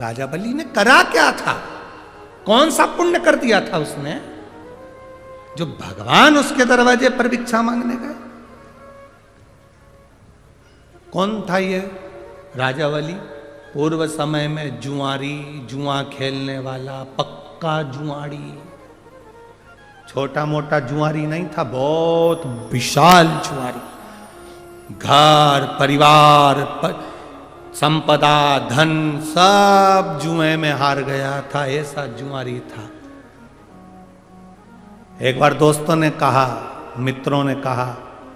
राजा बलि ने करा क्या था? कौन सा पुण्य कर दिया था उसने जो भगवान उसके दरवाजे पर भिक्षा मांगने गए? कौन था ये राजा बलि? पूर्व समय में जुआरी, जुआ खेलने वाला पक्का जुआरी, छोटा मोटा जुआरी नहीं था, बहुत विशाल जुआरी। घर परिवार संपदा धन सब जुए में हार गया था, ऐसा जुआरी था। एक बार दोस्तों ने कहा, मित्रों ने कहा,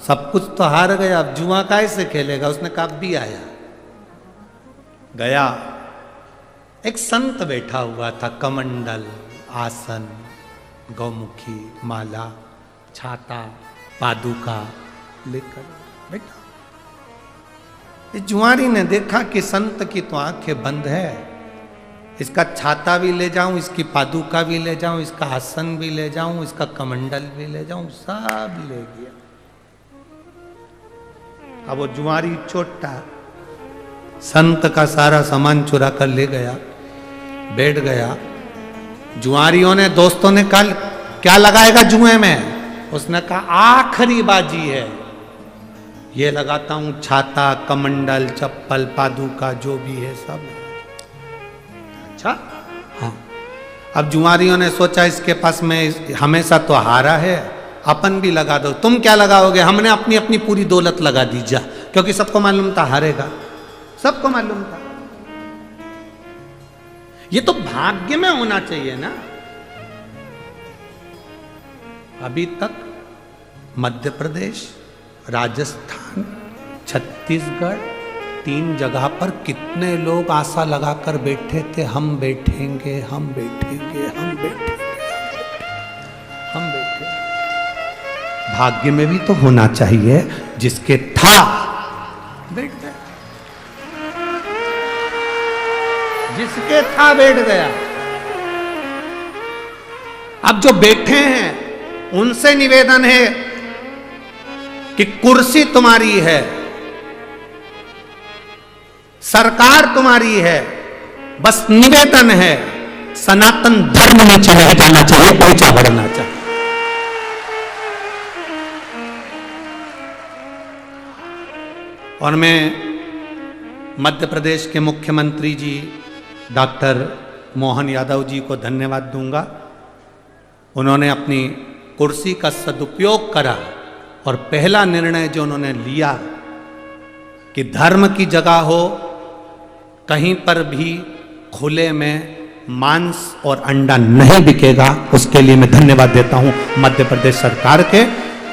सब कुछ तो हार गया, अब जुआ कैसे खेलेगा? उसने कहा भी आया। गया, एक संत बैठा हुआ था, कमंडल, आसन, गौमुखी, माला, छाता, पादुका लेकर बैठा। इस जुआरी ने देखा कि संत की तो आंखें बंद है, इसका छाता भी ले जाऊं, इसकी पादुका भी ले जाऊं, इसका आसन भी ले जाऊं, इसका कमंडल भी ले जाऊं, सब ले गया। अब वो जुआरी छोटा संत का सारा सामान चुरा कर ले गया, बैठ गया। जुआरियों ने, दोस्तों ने कहा क्या लगाएगा जुए में? उसने कहा आखिरी बाजी है, ये लगाता हूं, छाता, कमंडल, चप्पल, पादुका जो भी है सब। अच्छा, हाँ। अब जुआरियों ने सोचा इसके पास में हमेशा तो हारा है, अपन भी लगा दो। तुम क्या लगाओगे? हमने अपनी अपनी पूरी दौलत लगा दी जा, क्योंकि सबको मालूम था हारेगा, सबको मालूम था। ये तो भाग्य में होना चाहिए ना। अभी तक मध्य प्रदेश, राजस्थान, छत्तीसगढ़, 3 जगह पर कितने लोग आशा लगाकर बैठे थे, हम बैठेंगे, हम बैठेंगे, हम बैठेंगे, हम बैठेंगे। भाग्य में भी तो होना चाहिए, जिसके था बैठ गया, जिसके था बैठ गया। अब जो बैठे हैं उनसे निवेदन है कि कुर्सी तुम्हारी है, सरकार तुम्हारी है, बस निवेदन है सनातन धर्म में चले जाना चाहिए, पैसा बढ़ना चाहिए। और मैं मध्य प्रदेश के मुख्यमंत्री जी डॉक्टर मोहन यादव जी को धन्यवाद दूंगा। उन्होंने अपनी कुर्सी का सदुपयोग करा और पहला निर्णय जो उन्होंने लिया कि धर्म की जगह हो, कहीं पर भी खुले में मांस और अंडा नहीं बिकेगा, उसके लिए मैं धन्यवाद देता हूं मध्य प्रदेश सरकार के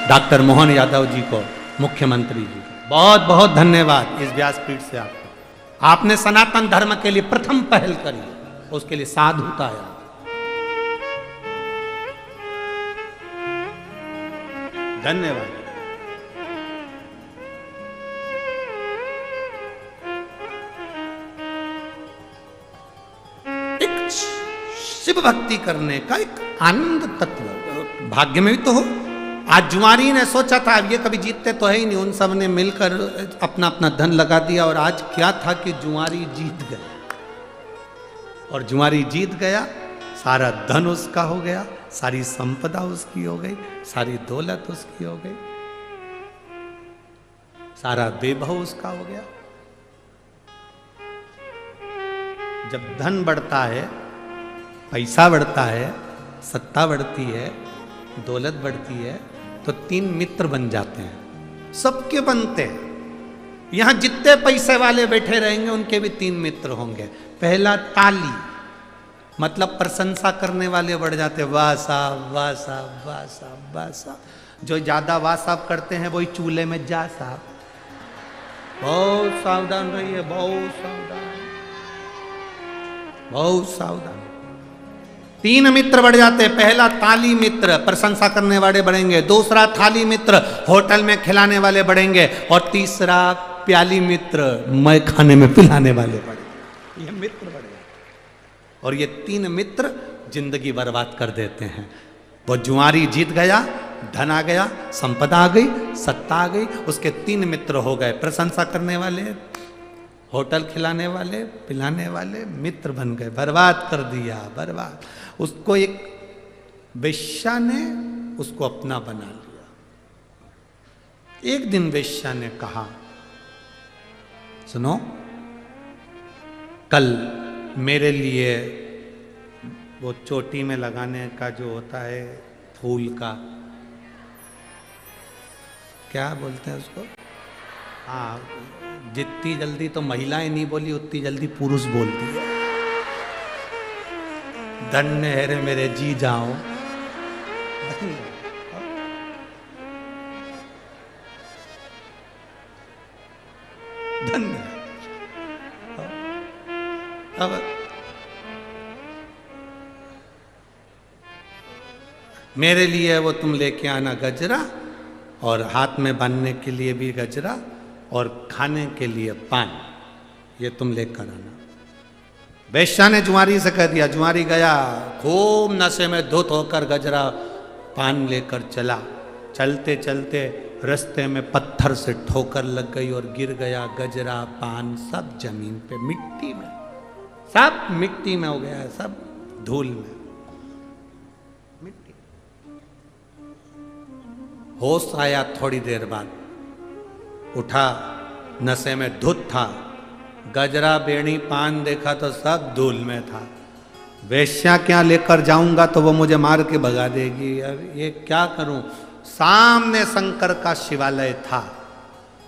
डॉक्टर मोहन यादव जी को, मुख्यमंत्री जी को बहुत बहुत धन्यवाद। इस व्यासपीठ से आपने सनातन धर्म के लिए प्रथम पहल करी, उसके लिए साधुता है। धन्यवाद। एक शिव भक्ति करने का एक आनंद तत्व भाग्य में भी तो हो। आज जुआरी ने सोचा था अब ये कभी जीतते तो है ही नहीं, उन सब ने मिलकर अपना अपना धन लगा दिया, और आज क्या था कि जुआरी जीत गया। और जुआरी जीत गया, सारा धन उसका हो गया, सारी संपदा उसकी हो गई, सारी दौलत उसकी हो गई, सारा वैभव उसका हो गया। जब धन बढ़ता है, पैसा बढ़ता है, सत्ता बढ़ती है, दौलत बढ़ती है, तो 3 मित्र बन जाते हैं, सबके बनते हैं। यहां जितने पैसे वाले बैठे रहेंगे उनके भी 3 मित्र होंगे। पहला ताली, मतलब प्रशंसा करने वाले बढ़ जाते, वाह साहब, वाह साहब, वाह साहब, वाह साहब। जो ज्यादा वाह साहब करते हैं वही चूल्हे में जा साहब। बहुत सावधान रहिए, बहुत सावधान, बहुत सावधान। 3 मित्र बढ़ जाते हैं। पहला ताली मित्र, प्रशंसा करने वाले बढ़ेंगे। दूसरा थाली मित्र, होटल में खिलाने वाले बढ़ेंगे। और तीसरा प्याली मित्र, मैं खाने में पिलाने वाले बढ़ेंगे। ये मित्र बढ़ गए, और ये 3 मित्र जिंदगी बर्बाद कर देते हैं। वो जुआरी जीत गया, धन आ गया, संपदा आ गई, सत्ता आ गई, उसके 3 मित्र हो गए, प्रशंसा करने वाले होटल खिलाने वाले पिलाने वाले मित्र बन गए, बर्बाद कर दिया, बर्बाद। उसको एक वेश्या ने उसको अपना बना लिया। एक दिन वेश्या ने कहा, सुनो, कल मेरे लिए वो चोटी में लगाने का जो होता है फूल का, क्या बोलते हैं उसको, हाँ, जितनी जल्दी तो महिलाएं नहीं बोली उतनी जल्दी पुरुष बोलती है। धन्य है रे मेरे जी जाओ, धन्य। अब मेरे लिए वो तुम लेके आना गजरा, और हाथ में बांधने के लिए भी गजरा, और खाने के लिए पान, ये तुम लेकर आना। वेश्या ने जुआरी से कह दिया। जुआरी गया, खूब नशे में धुत होकर गजरा पान लेकर चला। चलते चलते रास्ते में पत्थर से ठोकर लग गई और गिर गया गजरा पान सब जमीन पे, मिट्टी में, सब मिट्टी में हो गया है, सब धूल में, मिट्टी। होश आया थोड़ी देर बाद, उठा, नशे में धुत था, गजरा बेड़ी पान देखा तो सब धूल में था। वेश्या क्या लेकर जाऊंगा तो वो मुझे मार के भगा देगी, अब ये क्या करूं। सामने शंकर का शिवालय था,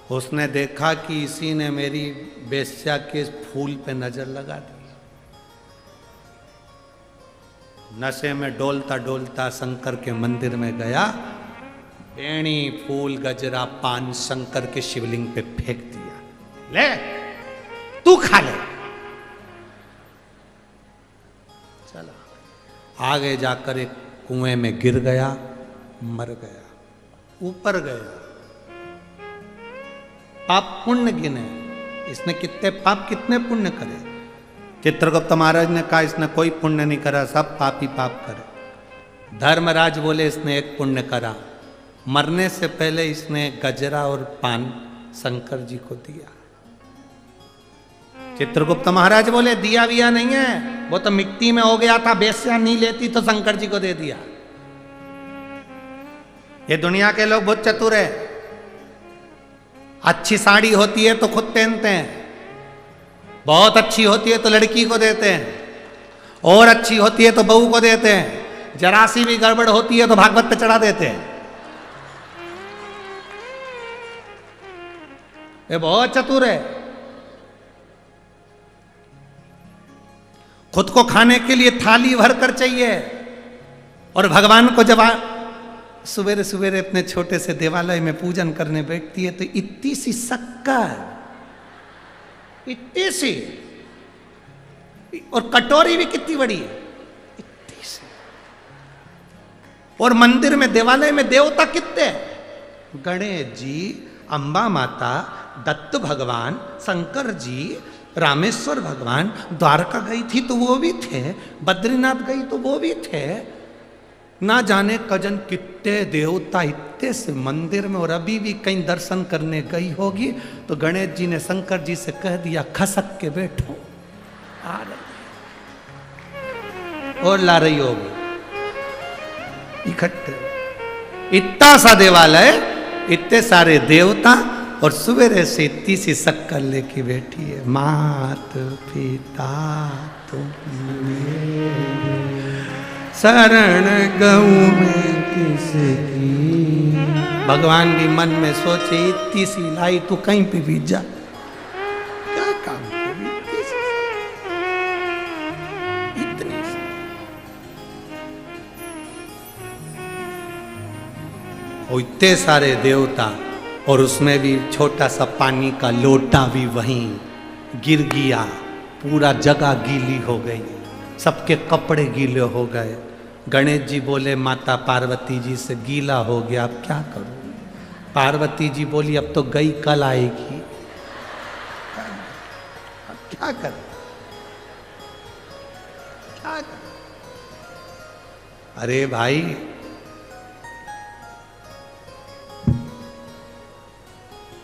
उसने देखा कि इसी ने मेरी वेश्या के फूल पे नजर लगा दी। नशे में डोलता डोलता शंकर के मंदिर में गया, बेणी फूल गजरा पान शंकर के शिवलिंग पे फेंक दिया। ले तू खा ले। चला आगे जाकर एक कुएं में गिर गया, मर गया। ऊपर गया, पाप पुण्य गिने, इसने कितने पाप कितने पुण्य करे। चित्रगुप्त महाराज ने कहा इसने कोई पुण्य नहीं करा, सब पापी पाप करे। धर्मराज बोले इसने एक पुण्य करा, मरने से पहले इसने गजरा और पान शंकर जी को दिया। चित्रगुप्त महाराज बोले दिया विया नहीं है, वो तो मिट्टी में हो गया था, वेश्या नहीं लेती तो शंकर जी को दे दिया। ये दुनिया के लोग बहुत चतुर है। अच्छी साड़ी होती है तो खुद पहनते हैं, बहुत अच्छी होती है तो लड़की को देते हैं, और अच्छी होती है तो बहू को देते हैं, जरा सी भी गड़बड़ होती है तो भागवत पे चढ़ा देते हैं। ये बहुत चतुर है। खुद को खाने के लिए थाली भर कर चाहिए, और भगवान को जब सवेरे सवेरे अपने छोटे से देवालय में पूजन करने बैठती है तो इतनी सी शक्कर, इतनी सी, और कटोरी भी कितनी बड़ी है, इतनी सी। और मंदिर में देवालय में देवता कितने, गणेश जी, अंबा माता, दत्त भगवान, शंकर जी, रामेश्वर भगवान। द्वारका गई थी तो वो भी थे, बद्रीनाथ गई तो वो भी थे। ना जाने कजन कितने देवता इतने से मंदिर में, और अभी भी कहीं दर्शन करने गई होगी तो गणेश जी ने शंकर जी से कह दिया खसक के बैठो, आ रही, और ला रही होगी इकट्ठे। इतना सा देवालय, इतने सारे देवता, और सवेरे से इतनी सी शक्कर लेके बैठी है। मात पिता तुम शरण गऊ में किसकी। भगवान भी मन में सोचे इतनी सी लाई तू कहीं पे भी जा, क्या काम इतनी सी। और इतने सारे देवता, और उसमें भी छोटा सा पानी का लोटा भी वहीं गिर गया, पूरा जगह गीली हो गई, सबके कपड़े गीले हो गए। गणेश जी बोले माता पार्वती जी से गीला हो गया, अब क्या करूं। पार्वती जी बोली अब तो गई, कल आएगी, अब क्या करें, क्या करें। अरे भाई,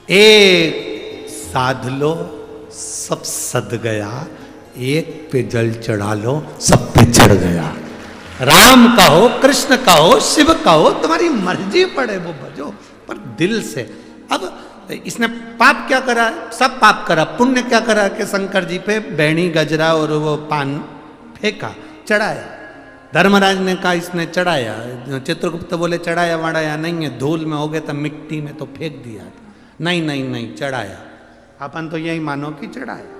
एक साध लो, सब सद गया, एक पे जल चढ़ा लो सब पे चढ़ गया। राम कहो, कृष्ण कहो, शिव कहो, तुम्हारी मर्जी पड़े वो भजो, पर दिल से। अब इसने पाप क्या करा? सब पाप करा। पुण्य क्या करा कि शंकर जी पे बैणी गजरा और वो पान फेंका, चढ़ाया। धर्मराज ने कहा इसने चढ़ाया, चित्रगुप्त बोले चढ़ाया वढ़ाया नहीं है, धूल में हो गए तो मिट्टी में तो फेंक दिया। नहीं नहीं नहीं, चढ़ाया। अपन तो यही मानो कि चढ़ाया,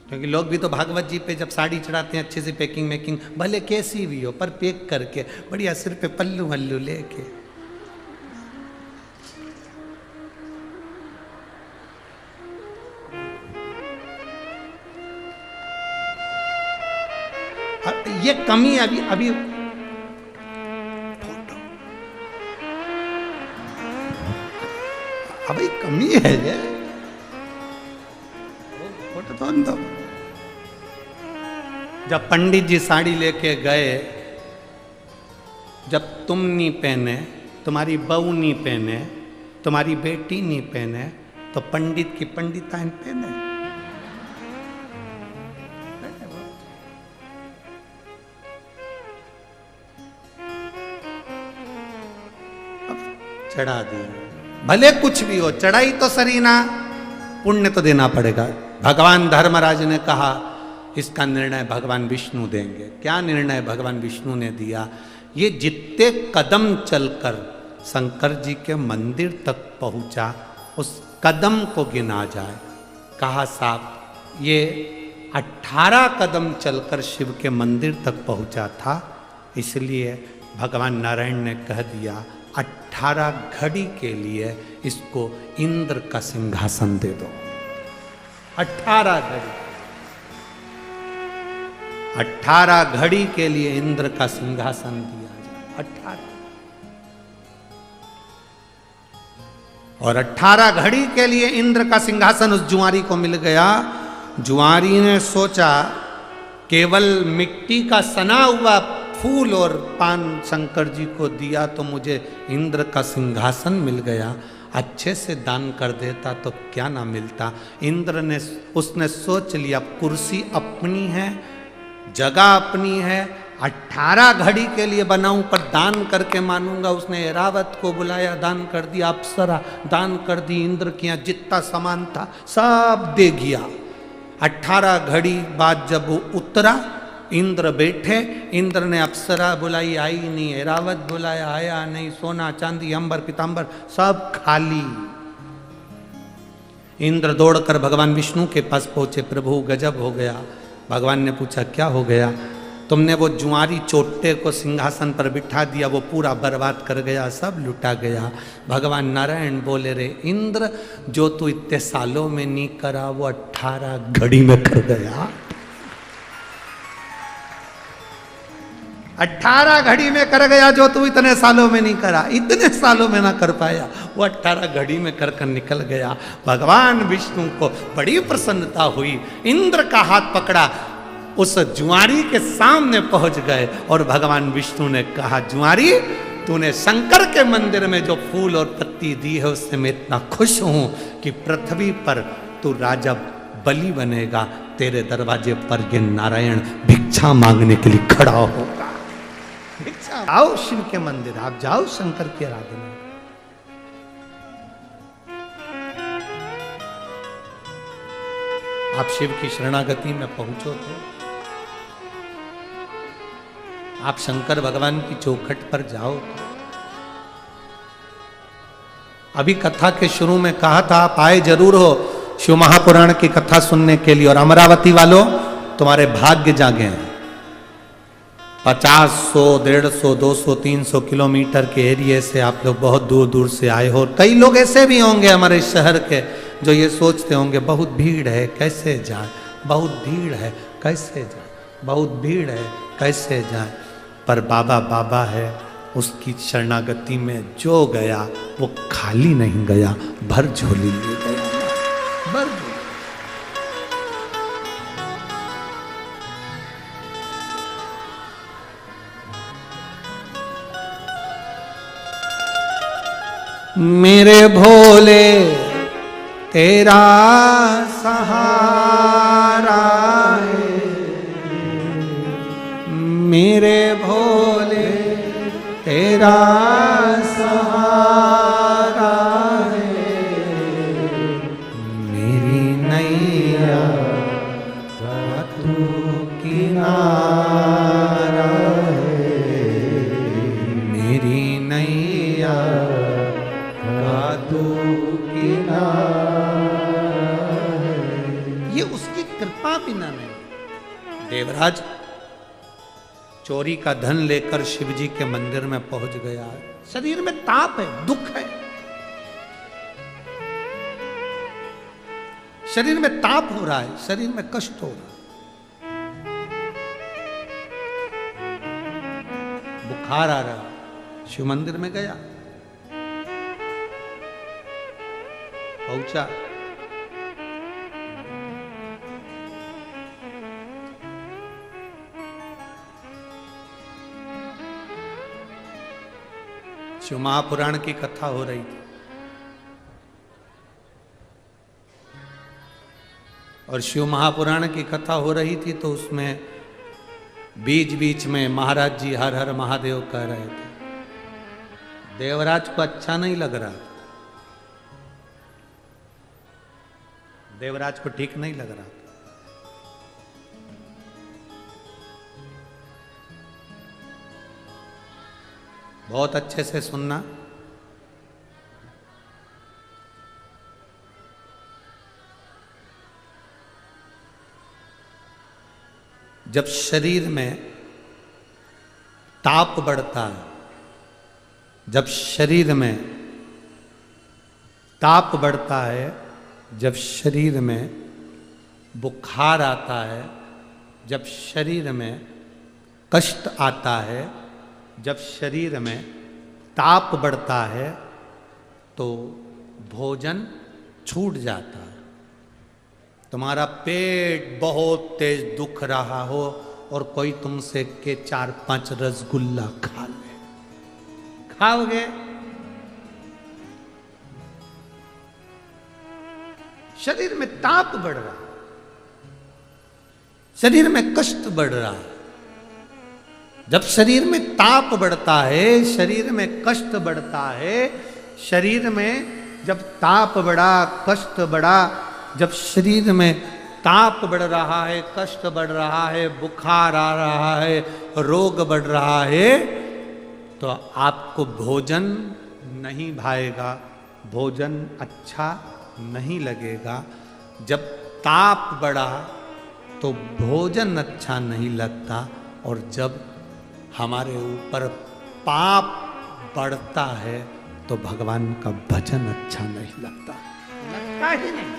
क्योंकि लोग भी तो भागवत जी पे जब साड़ी चढ़ाते हैं अच्छे से पैकिंग मेकिंग भले कैसी भी हो, पर पैक करके बढ़िया सिर पे पल्लू वल्लू लेके। ये कमी अभी अभी फोटो अभी कमी है ये फोटो तो अंदर। जब पंडित जी साड़ी लेके गए, जब तुम नहीं पहने, तुम्हारी बहू नहीं पहने, तुम्हारी बेटी नहीं पहने, तो पंडित की पंडिताइन पहने। चढ़ा दिया, भले कुछ भी हो, चढ़ाई तो सरीना, पुण्य तो देना पड़ेगा। भगवान धर्मराज ने कहा इसका निर्णय भगवान विष्णु देंगे। क्या निर्णय भगवान विष्णु ने दिया? ये जितने कदम चलकर शंकर जी के मंदिर तक पहुंचा, उस कदम को गिना जाए। कहा साहब ये 18 कदम चलकर शिव के मंदिर तक पहुंचा था, इसलिए भगवान नारायण ने कह दिया 18 घड़ी के लिए इसको इंद्र का सिंहासन दे दो। 18 घड़ी, 18 घड़ी के लिए इंद्र का सिंहासन दिया जाए। 18 और 18 घड़ी के लिए इंद्र का सिंहासन उस जुआरी को मिल गया। जुआरी ने सोचा केवल मिट्टी का सना हुआ फूल और पान शंकर जी को दिया तो मुझे इंद्र का सिंहासन मिल गया, अच्छे से दान कर देता तो क्या ना मिलता। इंद्र ने उसने सोच लिया कुर्सी अपनी है, जगह अपनी है, 18 घड़ी के लिए बनाऊं पर दान करके मानूंगा। उसने ऐरावत को बुलाया, दान कर दिया, अप्सरा दान कर दी, इंद्र के यहाँ जितना सामान था सब दे गया। 18 घड़ी बाद जब वो उतरा, इंद्र बैठे, इंद्र ने अप्सरा बुलाई, आई नहीं, ऐरावत बुलाया, आया नहीं, सोना चांदी अंबर पीतांबर सब खाली। इंद्र दौड़कर भगवान विष्णु के पास पहुंचे, प्रभु गजब हो गया। भगवान ने पूछा क्या हो गया? तुमने वो जुआरी चोटे को सिंहासन पर बिठा दिया, वो पूरा बर्बाद कर गया, सब लुटा गया। भगवान नारायण बोले रे इंद्र, जो तू इतने सालों में नहीं करा वो 18 घड़ी में कर गया। 18 घड़ी में कर गया जो तू इतने सालों में नहीं करा। इतने सालों में ना कर पाया, वो 18 घड़ी में कर कर निकल गया। भगवान विष्णु को बड़ी प्रसन्नता हुई, इंद्र का हाथ पकड़ा, उस जुआरी के सामने पहुंच गए और भगवान विष्णु ने कहा जुआरी, तूने शंकर के मंदिर में जो फूल और पत्ती दी है उससे मैं इतना खुश हूं कि पृथ्वी पर तू राजा बलि बनेगा, तेरे दरवाजे पर ये नारायण भिक्षा मांगने के लिए खड़ा होगा। भिक्षा आओ शिव के मंदिर, आप जाओ शंकर की आराधना। आप शिव की शरणागति में पहुंचो तो आप शंकर भगवान की चौखट पर जाओ तो। अभी कथा के शुरू में कहा था आप आए जरूर हो शिव महापुराण की कथा सुनने के लिए। और अमरावती वालों तुम्हारे भाग्य जागे हैं। 50, 100, 150, 200, 300 किलोमीटर के एरिया से आप लोग बहुत दूर दूर से आए हो। कई लोग ऐसे भी होंगे हमारे शहर के जो ये सोचते होंगे बहुत भीड़ है कैसे जाए, बहुत भीड़ है कैसे जाए, बहुत भीड़ है कैसे जाए। पर बाबा बाबा है, उसकी शरणागति में जो गया वो खाली नहीं गया, भर झोली ले गया, भर झोली। मेरे भोले तेरा सहारा है मेरे भोले, तेरा सहारा है मेरी नैया का तू किनारा है, मेरी नैया का तू किनारा है। ये उसकी कृपा बिना नहीं। देवराज चोरी का धन लेकर शिव जी के मंदिर में पहुंच गया। शरीर में ताप है, दुख है, शरीर में ताप हो रहा है, शरीर में कष्ट हो रहा है, बुखार आ रहा है। शिव मंदिर में गया, पहुंचा, शिव महापुराण की कथा हो रही थी और शिव महापुराण की कथा हो रही थी तो उसमें बीच बीच में महाराज जी हर हर महादेव कह रहे थे। देवराज को अच्छा नहीं लग रहा, देवराज को ठीक नहीं लग रहा। बहुत अच्छे से सुनना। जब शरीर में ताप बढ़ता है, जब शरीर में ताप बढ़ता है, जब शरीर में बुखार आता है, जब शरीर में कष्ट आता है, जब शरीर में ताप बढ़ता है तो भोजन छूट जाता है। तुम्हारा पेट बहुत तेज दुख रहा हो और कोई तुमसे के 4-5 रसगुल्ला खा ले, खाओगे? शरीर में ताप बढ़ रहा, शरीर में कष्ट बढ़ रहा है। जब शरीर में ताप बढ़ता है, शरीर में कष्ट बढ़ता है, शरीर में जब ताप बढ़ा, कष्ट बढ़ा, जब शरीर में ताप बढ़ रहा है, कष्ट बढ़ रहा है, बुखार आ रहा है, रोग बढ़ रहा है, तो आपको भोजन नहीं भाएगा, भोजन अच्छा नहीं लगेगा। जब ताप बढ़ा तो भोजन अच्छा नहीं लगता, और जब हमारे ऊपर पाप बढ़ता है तो भगवान का भजन अच्छा नहीं लगता, लगता ही नहीं।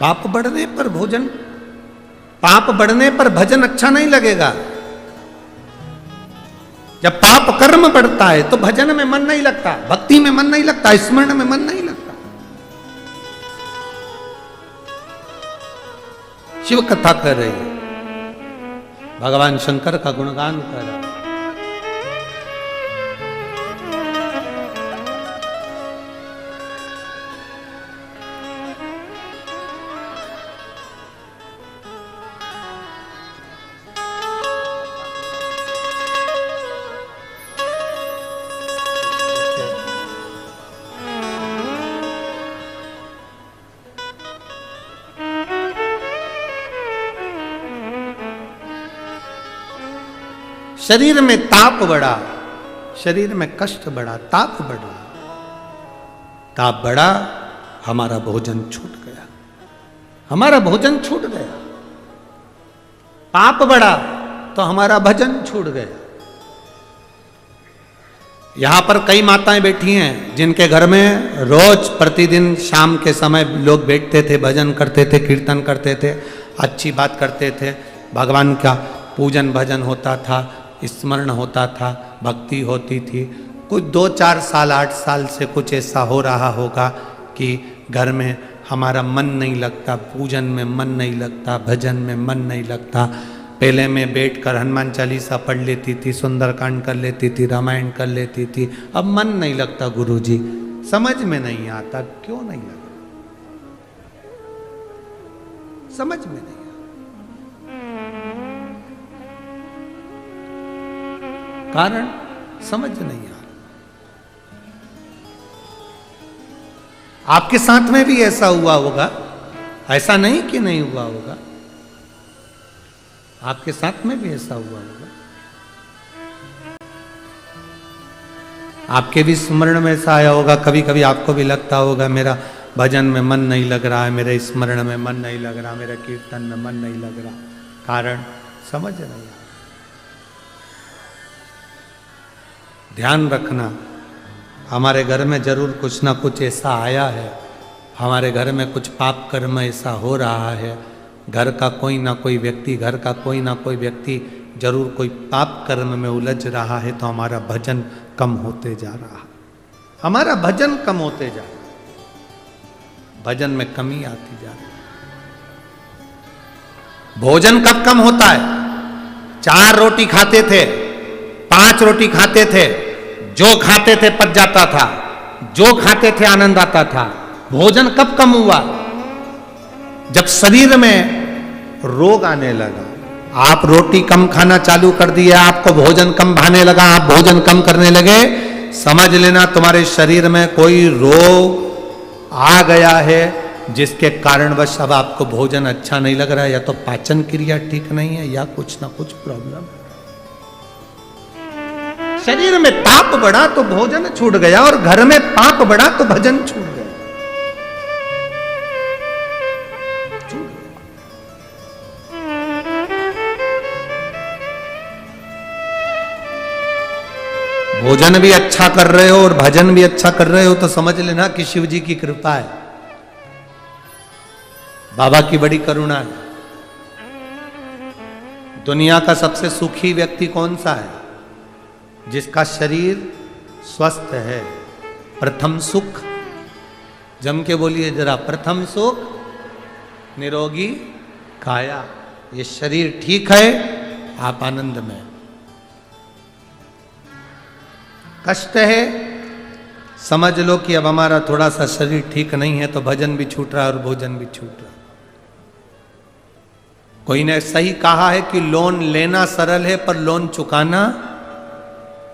पाप बढ़ने पर भोजन, पाप बढ़ने पर भजन अच्छा नहीं लगेगा। जब पाप कर्म बढ़ता है तो भजन में मन नहीं लगता, भक्ति में मन नहीं लगता, स्मरण में मन नहीं लगता। शिव कथा कर रही है, भगवान शंकर का गुणगान कर रहा है। शरीर में ताप बढ़ा, शरीर में कष्ट बढ़ा, ताप बढ़ा, ताप बढ़ा, हमारा भोजन छूट गया, हमारा भोजन छूट गया। पाप बढ़ा तो हमारा भजन छूट गया। यहां पर कई माताएं बैठी हैं जिनके घर में रोज प्रतिदिन शाम के समय लोग बैठते थे, भजन करते थे, कीर्तन करते थे, अच्छी बात करते थे, भगवान का पूजन भजन होता था, स्मरण होता था, भक्ति होती थी। कुछ 2-4 साल 8 साल से कुछ ऐसा हो रहा होगा कि घर में हमारा मन नहीं लगता, पूजन में मन नहीं लगता, भजन में मन नहीं लगता। पहले मैं बैठकर हनुमान चालीसा पढ़ लेती थी, सुंदरकांड कर लेती थी, रामायण कर लेती थी। अब मन नहीं लगता गुरुजी, समझ में नहीं आता। क्यों नहीं लगता? समझ में नहीं आता। कारण समझ नहीं आ रहा। आपके साथ में भी ऐसा हुआ होगा, ऐसा नहीं कि नहीं हुआ होगा, आपके साथ में भी ऐसा हुआ होगा। आपके भी स्मरण में ऐसा आया होगा, कभी कभी आपको भी लगता होगा मेरा भजन में मन नहीं लग रहा है, मेरे स्मरण में मन नहीं लग रहा, मेरे कीर्तन में मन नहीं लग रहा। कारण समझ नहीं आ रहा। ध्यान रखना, हमारे घर में जरूर कुछ ना कुछ ऐसा आया है, हमारे घर में कुछ पाप कर्म ऐसा हो रहा है, घर का कोई ना कोई व्यक्ति, घर का कोई ना कोई व्यक्ति जरूर कोई पाप कर्म में उलझ रहा है, तो हमारा भजन कम होते जा रहा है, हमारा भजन कम होते जा रहा है, भजन में कमी आती जा रही है। भोजन कब कम होता है? 4 रोटी खाते थे, 5 रोटी खाते थे, जो खाते थे पच जाता था, जो खाते थे आनंद आता था। भोजन कब कम हुआ? जब शरीर में रोग आने लगा। आप रोटी कम खाना चालू कर दिया, आपको भोजन कम भाने लगा, आप भोजन कम करने लगे, समझ लेना तुम्हारे शरीर में कोई रोग आ गया है, जिसके कारणवश अब आपको भोजन अच्छा नहीं लग रहा है। या तो पाचन क्रिया ठीक नहीं है, या कुछ ना कुछ प्रॉब्लम है। शरीर में ताप बढ़ा तो भोजन छूट गया, और घर में पाप बढ़ा तो भजन छूट गया। भोजन भी अच्छा कर रहे हो और भजन भी अच्छा कर रहे हो, तो समझ लेना कि शिव जी की कृपा है, बाबा की बड़ी करुणा है। दुनिया का सबसे सुखी व्यक्ति कौन सा है? जिसका शरीर स्वस्थ है। प्रथम सुख, जम के बोलिए जरा, प्रथम सुख निरोगी काया। ये शरीर ठीक है, आप आनंद में। कष्ट है, समझ लो कि अब हमारा थोड़ा सा शरीर ठीक नहीं है, तो भजन भी छूट रहा है और भोजन भी छूट रहा है। कोई ने सही कहा है कि लोन लेना सरल है, पर लोन चुकाना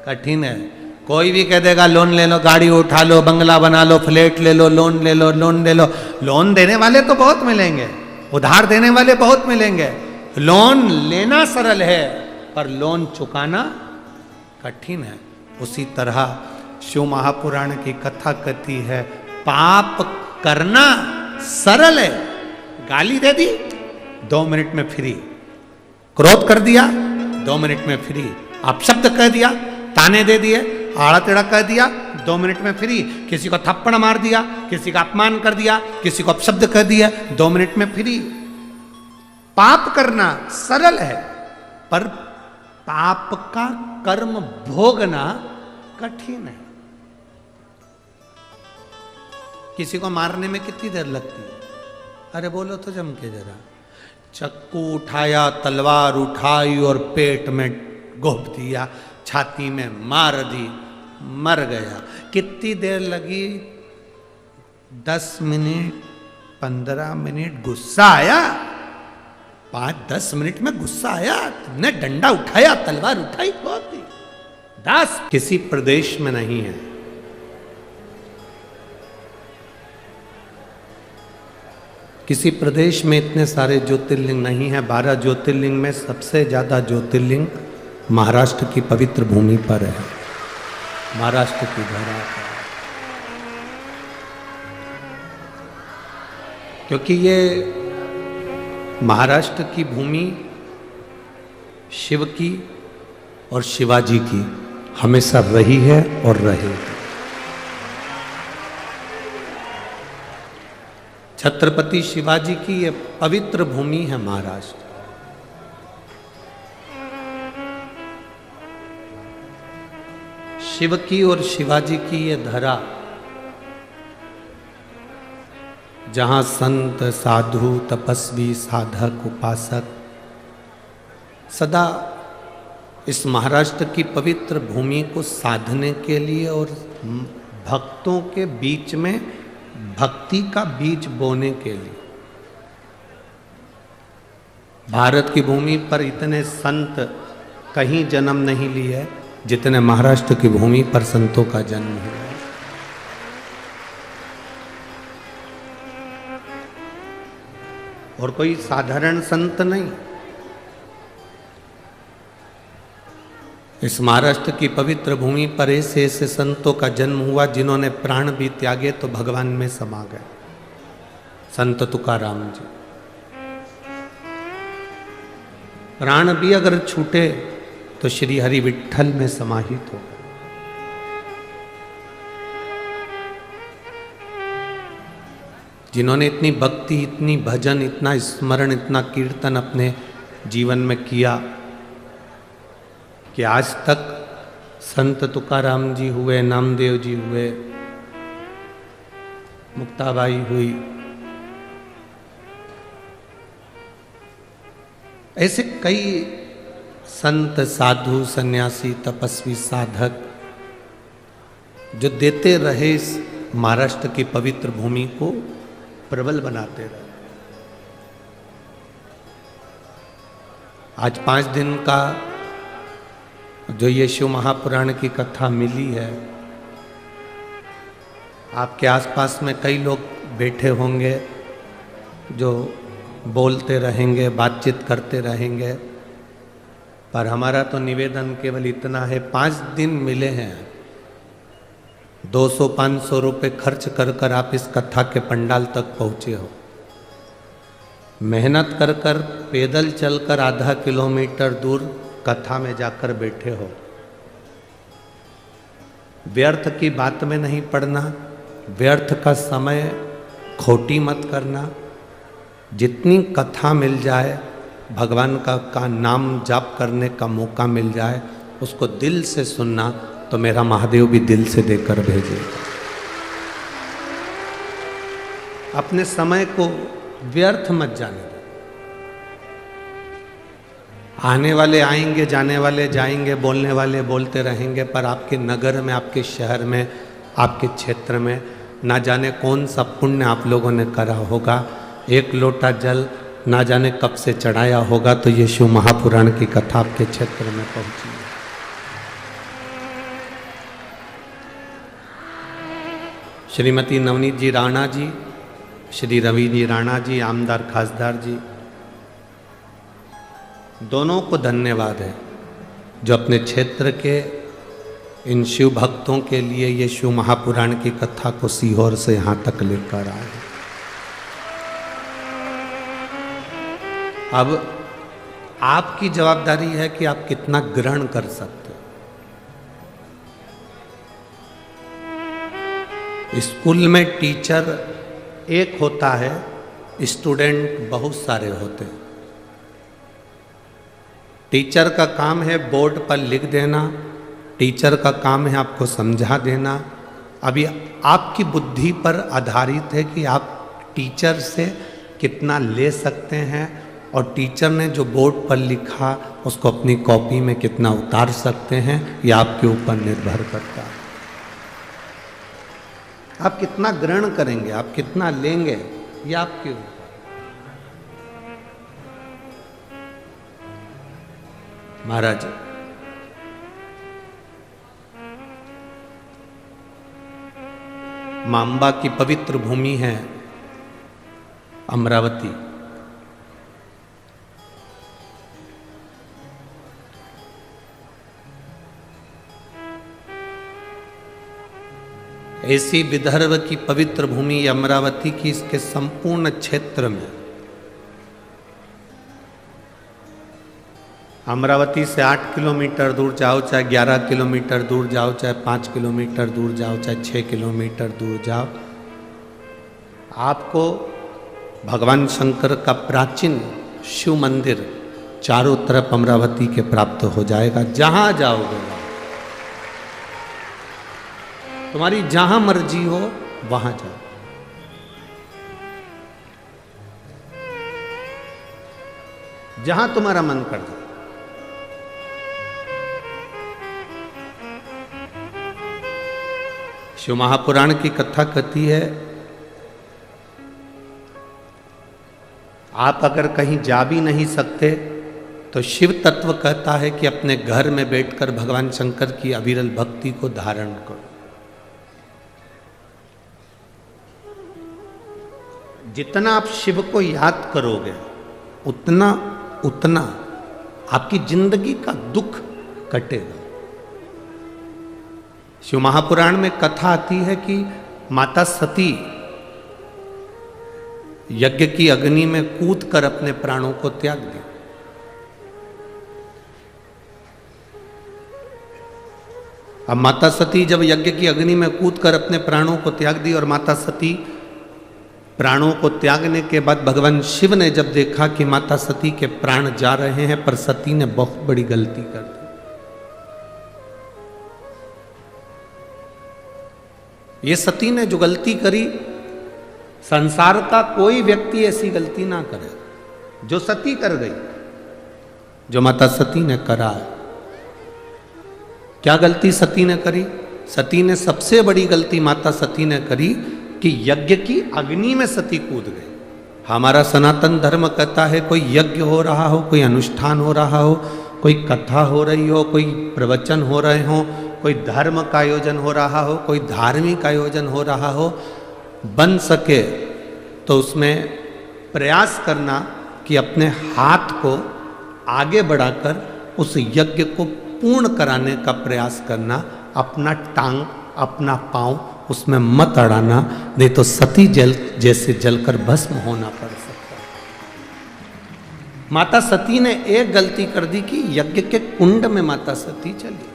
कठिन है। कोई भी कह देगा लोन ले लो, गाड़ी उठा लो, बंगला बना लो, फ्लैट ले लो, लोन ले लो, लोन ले लो। लोन देने वाले तो बहुत मिलेंगे, उधार देने वाले बहुत मिलेंगे। लोन लेना सरल है, पर लोन चुकाना कठिन है। उसी तरह शिव महापुराण की कथा कहती है, पाप करना सरल है। गाली दे दी, 2 मिनट में फ्री। क्रोध कर दिया, 2 मिनट में फ्री। अपशब्द कह दिया, ताने दे दिए, आड़ा टेढ़ा कह दिया, 2 मिनट में फ्री। किसी को थप्पड़ मार दिया, किसी का अपमान कर दिया, किसी को अपशब्द कह दिया, 2 मिनट में फ्री। पाप करना सरल है, पर पाप का कर्म भोगना कठिन है। किसी को मारने में कितनी देर लगती है? अरे बोलो तो जम के जरा। चक्कू उठाया, तलवार उठाई और पेट में घोंप दिया, छाती में मार दी, मर गया। कितनी देर लगी? 10 मिनट, 15 मिनट। गुस्सा आया? 5-10 मिनट में गुस्सा आया? तुमने डंडा उठाया, तलवार उठाई, बहुत दी। 10 किसी प्रदेश में नहीं है। किसी प्रदेश में इतने सारे ज्योतिर्लिंग नहीं है। 12 ज्योतिर्लिंग में सबसे ज्यादा ज्योतिर्लिंग महाराष्ट्र की पवित्र भूमि पर है, महाराष्ट्र की धरा पर। क्योंकि ये महाराष्ट्र की भूमि शिव की और शिवाजी की हमेशा रही है और रहेगी। छत्रपति शिवाजी की ये पवित्र भूमि है महाराष्ट्र। शिव की और शिवाजी की ये धरा, जहां संत, साधु, तपस्वी, साधक, उपासक सदा इस महाराष्ट्र की पवित्र भूमि को साधने के लिए और भक्तों के बीच में भक्ति का बीज बोने के लिए। भारत की भूमि पर इतने संत कहीं जन्म नहीं लिए जितने महाराष्ट्र की भूमि पर संतों का जन्म हुआ। और कोई साधारण संत नहीं, इस महाराष्ट्र की पवित्र भूमि पर ऐसे ऐसे संतों का जन्म हुआ जिन्होंने प्राण भी त्यागे तो भगवान में समा गए। संत तुकाराम जी, प्राण भी अगर छूटे तो श्री हरि विठ्ठल में समाहित हो गए। जिन्होंने इतनी भक्ति, इतनी भजन, इतना स्मरण, इतना कीर्तन अपने जीवन में किया कि आज तक संत तुकाराम जी हुए, नामदेव जी हुए, मुक्ताबाई हुई, ऐसे कई संत, साधु, सन्यासी, तपस्वी, साधक जो देते रहे इस महाराष्ट्र की पवित्र भूमि को प्रबल बनाते रहे। आज 5 दिन का जो ये शिव महापुराण की कथा मिली है, आपके आसपास में कई लोग बैठे होंगे जो बोलते रहेंगे, बातचीत करते रहेंगे, पर हमारा तो निवेदन केवल इतना है, 5 दिन मिले हैं, 200-500 रुपये खर्च कर कर आप इस कथा के पंडाल तक पहुँचे हो, मेहनत कर कर पैदल चलकर आधा किलोमीटर दूर कथा में जाकर बैठे हो। व्यर्थ की बात में नहीं पड़ना, व्यर्थ का समय खोटी मत करना। जितनी कथा मिल जाए, भगवान का नाम जाप करने का मौका मिल जाए, उसको दिल से सुनना, तो मेरा महादेव भी दिल से देकर भेजेगा। अपने समय को व्यर्थ मत जाने दो। आने वाले आएंगे, जाने वाले जाएंगे, बोलने वाले बोलते रहेंगे, पर आपके नगर में, आपके शहर में, आपके क्षेत्र में ना जाने कौन सा पुण्य आप लोगों ने करा होगा। एक लोटा जल ना जाने कब से चढ़ाया होगा, तो ये शिव महापुराण की कथा आपके क्षेत्र में पहुंची है। श्रीमती नवनीत जी राणा जी, श्री रवि जी राणा जी, आमदार खासदार जी, दोनों को धन्यवाद है जो अपने क्षेत्र के इन शिव भक्तों के लिए ये शिव महापुराण की कथा को सीहोर से यहाँ तक लेकर आए। अब आपकी जवाबदारी है कि आप कितना ग्रहण कर सकते हो। स्कूल में टीचर एक होता है, स्टूडेंट बहुत सारे होते हैं। टीचर का काम है बोर्ड पर लिख देना, टीचर का काम है आपको समझा देना। अभी आपकी बुद्धि पर आधारित है कि आप टीचर से कितना ले सकते हैं, और टीचर ने जो बोर्ड पर लिखा उसको अपनी कॉपी में कितना उतार सकते हैं, यह आपके ऊपर निर्भर करता है। आप कितना ग्रहण करेंगे, आप कितना लेंगे, ये आपके ऊपर। महाराज, मां अंबा की पवित्र भूमि है अमरावती। ऐसी विदर्भ की पवित्र भूमि अमरावती की, इसके संपूर्ण क्षेत्र में, अमरावती से 8 किलोमीटर दूर जाओ, चाहे 11 किलोमीटर दूर जाओ, चाहे 5 किलोमीटर दूर जाओ, चाहे 6 किलोमीटर दूर जाओ, आपको भगवान शंकर का प्राचीन शिव मंदिर चारों तरफ अमरावती के प्राप्त हो जाएगा। जहां जाओगे, तुम्हारी जहां मर्जी हो वहां जाओ। जहां तुम्हारा मन कर जाए। शिव महापुराण की कथा कहती है, आप अगर कहीं जा भी नहीं सकते तो शिव तत्व कहता है कि अपने घर में बैठकर भगवान शंकर की अविरल भक्ति को धारण करो। जितना आप शिव को याद करोगे उतना उतना आपकी जिंदगी का दुख कटेगा। शिव महापुराण में कथा आती है कि माता सती यज्ञ की अग्नि में कूदकर अपने प्राणों को त्याग दिया। अब माता सती जब यज्ञ की अग्नि में कूदकर अपने प्राणों को त्याग दी और माता सती प्राणों को त्यागने के बाद भगवान शिव ने जब देखा कि माता सती के प्राण जा रहे हैं, पर सती ने बहुत बड़ी गलती कर दी। ये सती ने जो गलती करी, संसार का कोई व्यक्ति ऐसी गलती ना करे जो सती कर गई, जो माता सती ने करा। क्या गलती सती ने करी? सती ने सबसे बड़ी गलती माता सती ने करी कि यज्ञ की अग्नि में सती कूद गई। हमारा सनातन धर्म कहता है कोई यज्ञ हो रहा हो, कोई अनुष्ठान हो रहा हो, कोई कथा हो रही हो, कोई प्रवचन हो रहे हो, कोई धर्म का आयोजन हो रहा हो, कोई धार्मिक आयोजन हो रहा हो, बन सके तो उसमें प्रयास करना कि अपने हाथ को आगे बढ़ाकर उस यज्ञ को पूर्ण कराने का प्रयास करना, अपना टांग अपना पांव उसमें मत अड़ाना, नहीं तो सती जल जैसे जलकर भस्म होना पड़ सकता है। माता सती ने एक गलती कर दी कि यज्ञ के कुंड में माता सती चली।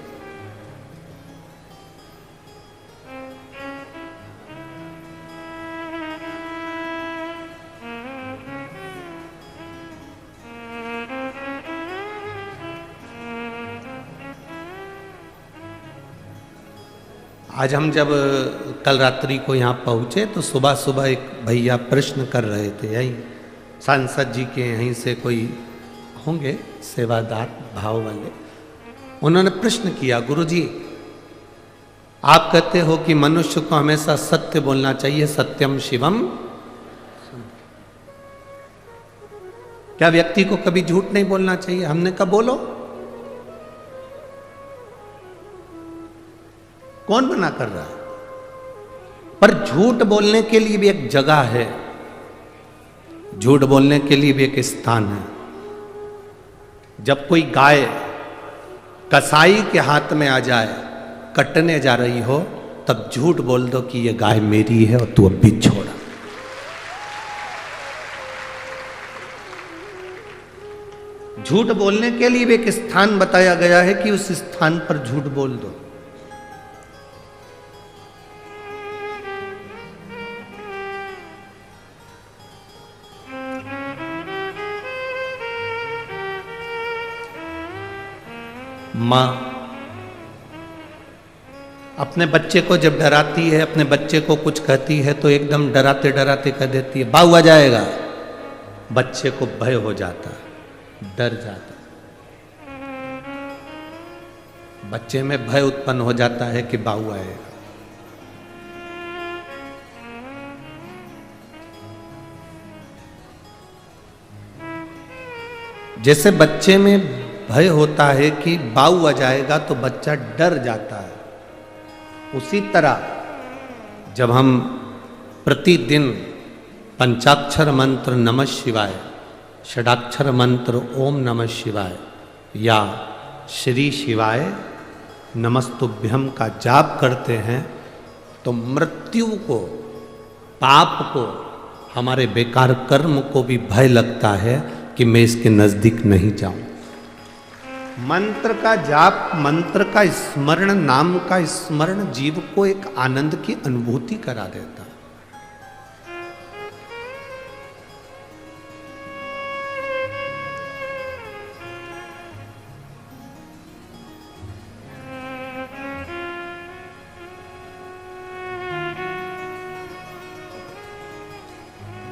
आज हम जब कल रात्रि को यहाँ पहुँचे तो सुबह सुबह एक भैया प्रश्न कर रहे थे, यही सांसद जी के यहीं से कोई होंगे सेवादार भाव वाले। उन्होंने प्रश्न किया, गुरुजी आप कहते हो कि मनुष्य को हमेशा सत्य बोलना चाहिए, सत्यम शिवम, क्या व्यक्ति को कभी झूठ नहीं बोलना चाहिए? हमने कहा बोलो। कौन मना कर रहा है? पर झूठ बोलने के लिए भी एक जगह है, झूठ बोलने के लिए भी एक स्थान है। जब कोई गाय कसाई के हाथ में आ जाए, कटने जा रही हो, तब झूठ बोल दो कि ये गाय मेरी है और तू अब भी छोड़ा। झूठ बोलने के लिए भी एक स्थान बताया गया है कि उस स्थान पर झूठ बोल दो। माँ अपने बच्चे को जब डराती है, अपने बच्चे को कुछ कहती है तो एकदम डराते डराते कह देती है बाऊ आ जाएगा। बच्चे को भय हो जाता है, डर जाता है, बच्चे में भय उत्पन्न हो जाता है कि बाऊ आएगा। जैसे बच्चे में भय होता है कि बाऊ आ जाएगा तो बच्चा डर जाता है, उसी तरह जब हम प्रतिदिन पंचाक्षर मंत्र नमः शिवाय, षडाक्षर मंत्र ओम नमः शिवाय या श्री शिवाय नमस्तुभ्यम का जाप करते हैं तो मृत्यु को, पाप को, हमारे बेकार कर्म को भी भय लगता है कि मैं इसके नजदीक नहीं जाऊं। मंत्र का जाप, मंत्र का स्मरण, नाम का स्मरण जीव को एक आनंद की अनुभूति करा देता है।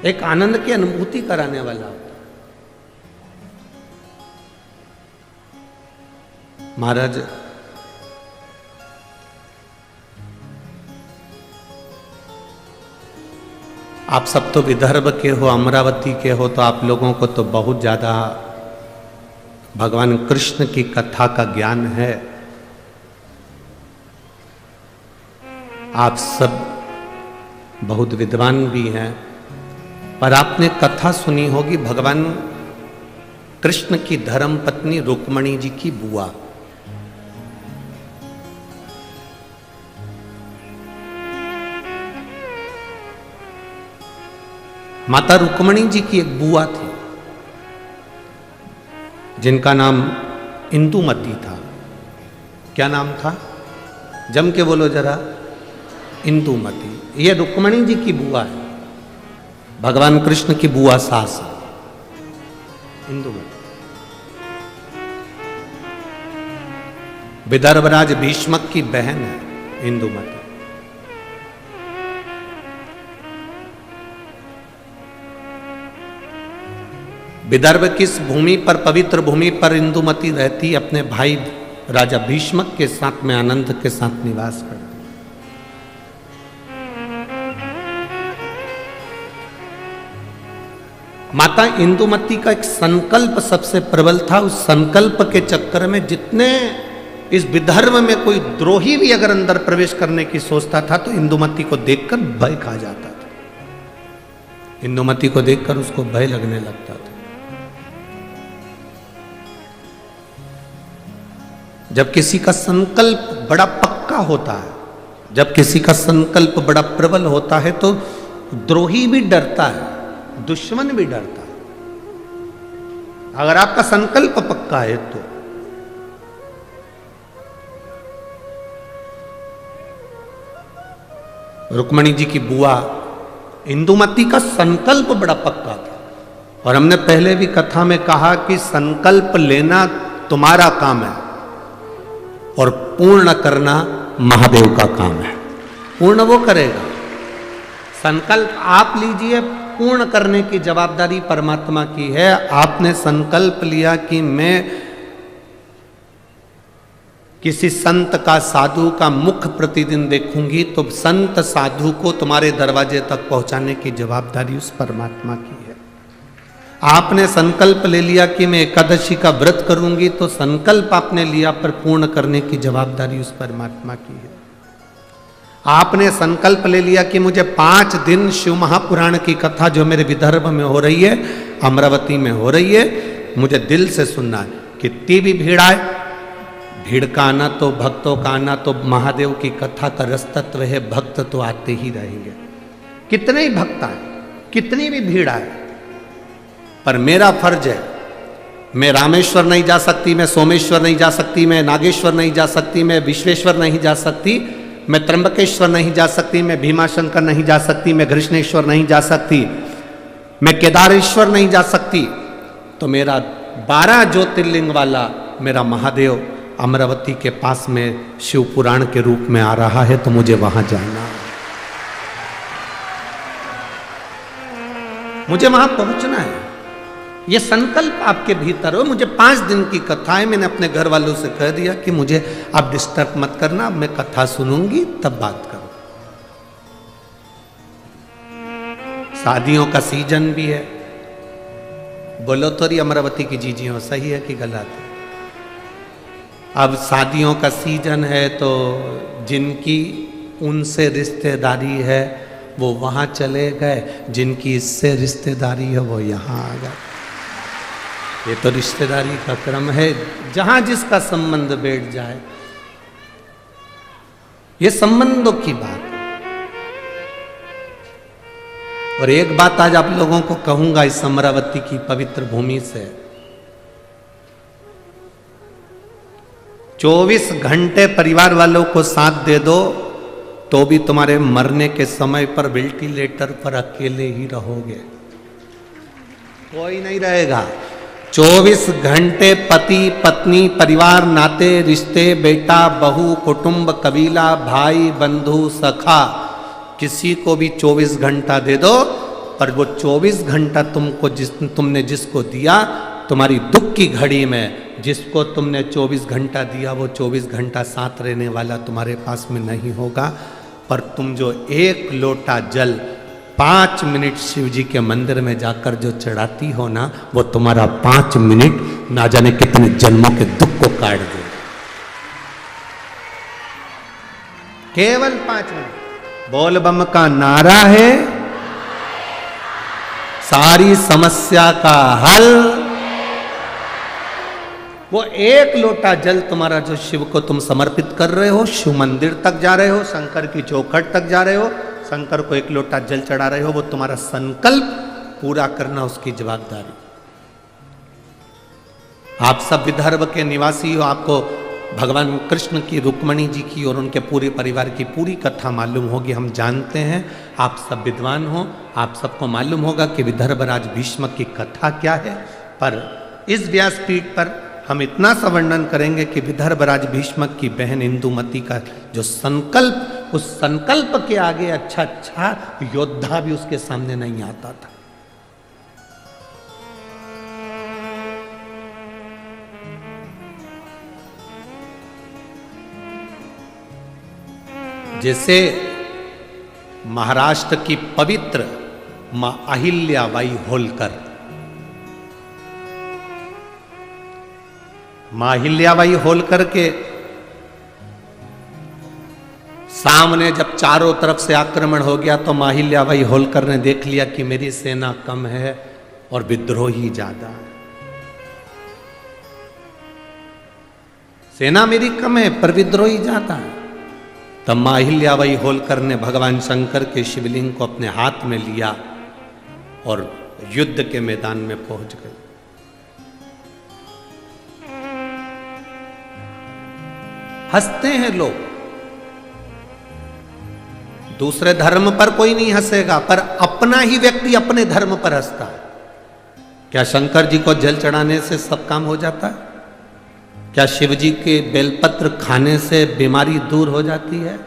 एक आनंद की अनुभूति कराने वाला होता है। महाराज आप सब तो विदर्भ के हो, अमरावती के हो, तो आप लोगों को तो बहुत ज़्यादा भगवान कृष्ण की कथा का ज्ञान है। आप सब बहुत विद्वान भी हैं, पर आपने कथा सुनी होगी भगवान कृष्ण की धर्म पत्नी रुक्मणी जी की बुआ। माता रुक्मणी जी की एक बुआ थी जिनका नाम इंदुमती था। क्या नाम था? जम के बोलो जरा। इंदुमती। ये रुक्मणी जी की बुआ है, भगवान कृष्ण की बुआ सास इंदुमती। विदर्भराज भीष्मक की बहन है इंदुमती। विदर्भ किस भूमि पर, पवित्र भूमि पर इंदुमती रहती? अपने भाई राजा भीष्मक के साथ में आनंद के साथ निवास करती। माता इंदुमती का एक संकल्प सबसे प्रबल था। उस संकल्प के चक्कर में जितने इस विदर्भ में कोई द्रोही भी अगर अंदर प्रवेश करने की सोचता था तो इंदुमती को देखकर भय खा जाता था। इंदुमती को देखकर उसको भय लगने लगता था। जब किसी का संकल्प बड़ा पक्का होता है, जब किसी का संकल्प बड़ा प्रबल होता है तो द्रोही भी डरता है, दुश्मन भी डरता है। अगर आपका संकल्प पक्का है तो रुक्मणी जी की बुआ इंदुमती का संकल्प बड़ा पक्का था। और हमने पहले भी कथा में कहा कि संकल्प लेना तुम्हारा काम है और पूर्ण करना महादेव का काम है। पूर्ण वो करेगा। संकल्प आप लीजिए, पूर्ण करने की जवाबदारी परमात्मा की है। आपने संकल्प लिया कि मैं किसी संत का, साधु का मुख प्रतिदिन देखूंगी, तो संत साधु को तुम्हारे दरवाजे तक पहुंचाने की जवाबदारी उस परमात्मा की है। आपने संकल्प ले लिया कि मैं एकादशी का व्रत करूंगी, तो संकल्प आपने लिया पर पूर्ण करने की जवाबदारी उस परमात्मा की है। आपने संकल्प ले लिया कि मुझे 5 दिन शिव महापुराण की कथा जो मेरे विदर्भ में हो रही है, अमरावती में हो रही है, मुझे दिल से सुनना है। कितनी भी भीड़ आए, भीड़ का आना तो, भक्तों का आना तो महादेव की कथा का रस तत्व है। भक्त तो आते ही रहेंगे, कितने ही भक्त आए, कितनी भी भीड़ आए, पर मेरा फर्ज है। मैं रामेश्वर नहीं जा सकती, मैं सोमेश्वर नहीं जा सकती, मैं नागेश्वर नहीं जा सकती, मैं विश्वेश्वर नहीं जा सकती, मैं त्र्यंबकेश्वर नहीं जा सकती, मैं भीमाशंकर नहीं जा सकती, मैं कृष्णेश्वर नहीं जा सकती, मैं केदारेश्वर नहीं जा सकती, तो मेरा 12 ज्योतिर्लिंग वाला मेरा महादेव अमरावती के पास में शिव पुराण के रूप में आ रहा है, तो मुझे वहां जाना, मुझे वहां पहुंचना है। ये संकल्प आपके भीतर हो। मुझे 5 दिन की कथा है, मैंने अपने घर वालों से कह दिया कि मुझे आप डिस्टर्ब मत करना, अब मैं कथा सुनूंगी तब बात करूं। शादियों का सीजन भी है। बोलो तो रही अमरावती की जीजियों, सही है कि गलत? अब शादियों का सीजन है तो जिनकी उनसे रिश्तेदारी है वो वहां चले गए, जिनकी इससे रिश्तेदारी है वो यहां आ गए। ये तो रिश्तेदारी का क्रम है, जहां जिसका संबंध बैठ जाए, ये संबंधों की बात है। और एक बात आज आप लोगों को कहूंगा इस अमरावती की पवित्र भूमि से, 24 घंटे परिवार वालों को साथ दे दो तो भी तुम्हारे मरने के समय पर वेंटिलेटर पर अकेले ही रहोगे, कोई नहीं रहेगा। 24 घंटे पति पत्नी, परिवार, नाते रिश्ते, बेटा बहू, कुटुंब, कबीला, भाई बंधु, सखा, किसी को भी 24 घंटा दे दो, पर वो 24 घंटा तुमने जिसको दिया, तुम्हारी दुख की घड़ी में जिसको तुमने 24 घंटा दिया, वो 24 घंटा साथ रहने वाला तुम्हारे पास में नहीं होगा। पर तुम जो 1 लोटा जल 5 मिनट शिव जी के मंदिर में जाकर जो चढ़ाती हो ना, वो तुम्हारा 5 मिनट ना जाने कितने जन्मों के दुख को काट दे। केवल 5 मिनट बोल बम का नारा है, सारी समस्या का हल। वो एक लोटा जल तुम्हारा जो शिव को तुम समर्पित कर रहे हो, शिव मंदिर तक जा रहे हो, शंकर की चौखट तक जा रहे हो, शंकर को एक लोटा जल चढ़ा रहे हो, वो तुम्हारा संकल्प पूरा करना उसकी जवाबदारी। आप सब विदर्भ के निवासी हो, आपको भगवान कृष्ण की, रुक्मणी जी की और उनके पूरे परिवार की पूरी कथा मालूम होगी। हम जानते हैं, आप सब विद्वान हो, आप सबको मालूम होगा कि विदर्भ राज भीष्म की कथा क्या है। पर इस व्यासपीठ पर हम इतना सा वर्णन करेंगे कि विदर्भ राज भीष्म की बहन इंदुमती का जो संकल्प, उस संकल्प के आगे अच्छा योद्धा भी उसके सामने नहीं आता था। जैसे महाराष्ट्र की पवित्र मां अहिल्याबाई होलकर, मां अहिल्याबाई होलकर के सामने जब चारों तरफ से आक्रमण हो गया तो मां अहिल्याबाई होलकर ने देख लिया कि मेरी सेना कम है और विद्रोही ज्यादा है। सेना मेरी कम है पर विद्रोही ज्यादा है। तब मां अहिल्याबाई होलकर ने भगवान शंकर के शिवलिंग को अपने हाथ में लिया और युद्ध के मैदान में पहुंच गई। हंसते हैं लोग, दूसरे धर्म पर कोई नहीं हंसेगा, पर अपना ही व्यक्ति अपने धर्म पर हंसता है। क्या शंकर जी को जल चढ़ाने से सब काम हो जाता है? क्या शिव जी के बेलपत्र खाने से बीमारी दूर हो जाती है?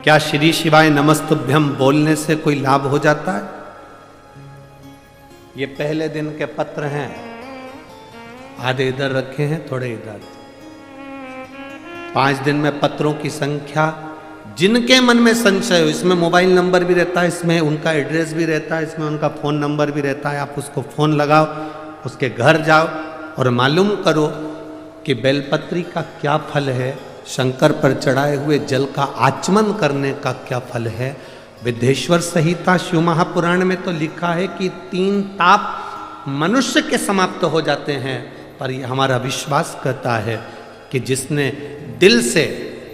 क्या श्री शिवाय नमस्तुभ्यम बोलने से कोई लाभ हो जाता है? ये पहले दिन के पत्र हैं, आधे इधर रखे हैं, थोड़े इधर। 5 दिन में पत्रों की संख्या, जिनके मन में संशय हो, इसमें मोबाइल नंबर भी रहता है, इसमें उनका एड्रेस भी रहता है, इसमें उनका फोन नंबर भी रहता है। आप उसको फोन लगाओ, उसके घर जाओ और मालूम करो कि बेलपत्री का क्या फल है, शंकर पर चढ़ाए हुए जल का आचमन करने का क्या फल है। विद्येश्वर संहिता शिव महापुराण में तो लिखा है कि 3 ताप मनुष्य के समाप्त हो जाते हैं, पर यह हमारा विश्वास करता है कि जिसने दिल से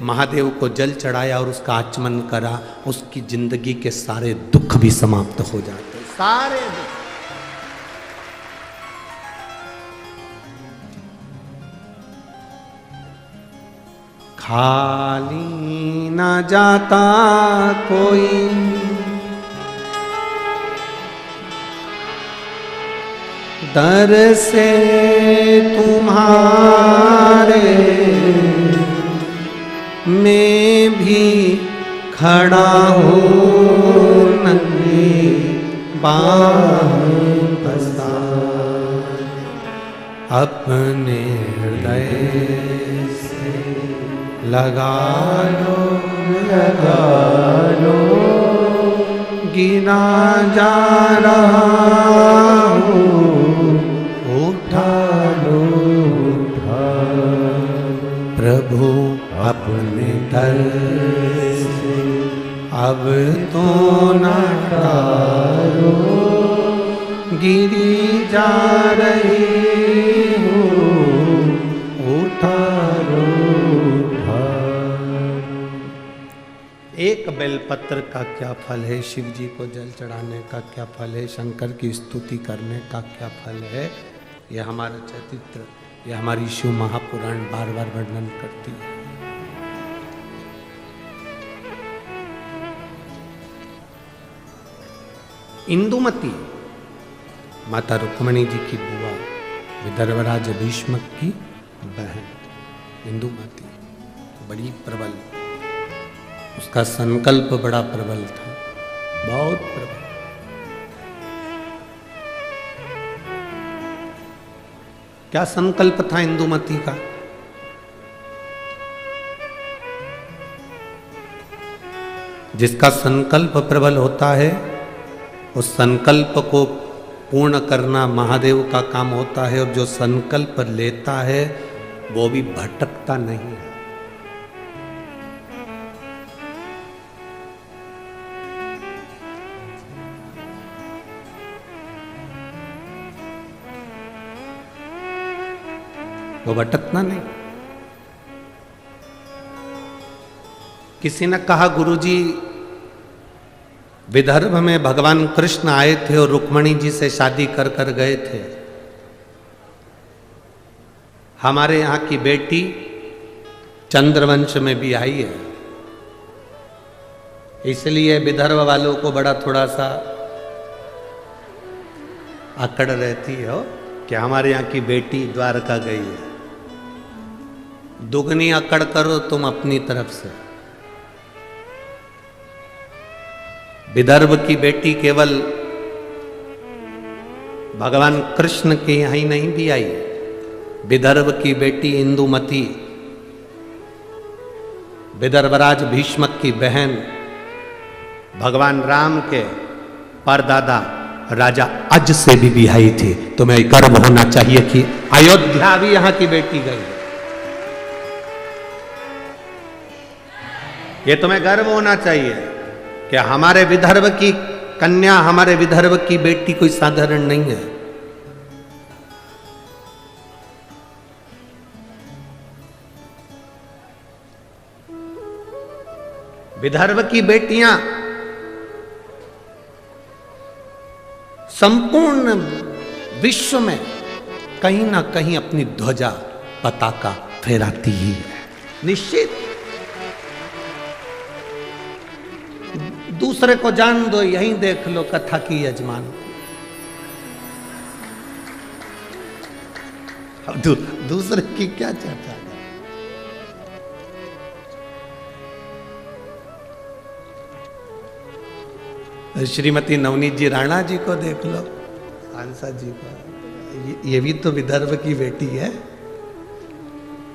महादेव को जल चढ़ाया और उसका आचमन करा, उसकी जिंदगी के सारे दुख भी समाप्त हो जाते, सारे दुख। खाली ना जाता कोई दर से तुम्हारे, मैं भी खड़ा हूँ नंगी बाहों पसार, अपने हृदय से लगा लो गिना जा रहा हूँ, उठा लो प्रभु अपने दर से, अब तो ना टालो, गिरी जा रही हूँ, उठा लो। एक बेलपत्र का क्या फल है, शिव जी को जल चढ़ाने का क्या फल है, शंकर की स्तुति करने का क्या फल है, यह हमारा चरित्र, यह हमारी शिव महापुराण बार बार वर्णन करती है। इंदुमती माता रुक्मणी जी की बुआ, विदर्भराज भीष्म की बहन इंदुमती बड़ी प्रबल, उसका संकल्प बड़ा प्रबल था, बहुत प्रबल। क्या संकल्प था इंदुमती का? जिसका संकल्प प्रबल होता है उस संकल्प को पूर्ण करना महादेव का काम होता है, और जो संकल्प लेता है वो भी भटकता नहीं है। वो भटकना नहीं। किसी ने कहा, गुरुजी विदर्भ में भगवान कृष्ण आए थे और रुक्मणी जी से शादी कर कर गए थे। हमारे यहाँ की बेटी चंद्रवंश में भी आई है, इसलिए विदर्भ वालों को बड़ा थोड़ा सा अकड़ रहती है कि हमारे यहाँ की बेटी द्वारका गई है। दुगनी अकड़ करो तुम अपनी तरफ से। विदर्भ की बेटी केवल भगवान कृष्ण के यहाँ ही नहीं भी आई, विदर्भ की बेटी इंदुमती विदर्भराज भीष्मक की बहन भगवान राम के परदादा राजा अज से भी आई थी। तुम्हें गर्व होना चाहिए कि अयोध्या भी यहां की बेटी गई। ये तुम्हें गर्व होना चाहिए कि हमारे विदर्भ की कन्या, हमारे विदर्भ की बेटी कोई साधारण नहीं है। विदर्भ की बेटियां संपूर्ण विश्व में कहीं ना कहीं अपनी ध्वजा पताका फहराती ही है, निश्चित। दूसरे को जान दो, यहीं देख लो कथा की यजमान को। अब दूसरे की क्या चर्चा। श्रीमती नवनीत जी राणा जी को देख लो, सांसद जी को, ये भी तो विदर्भ की बेटी है।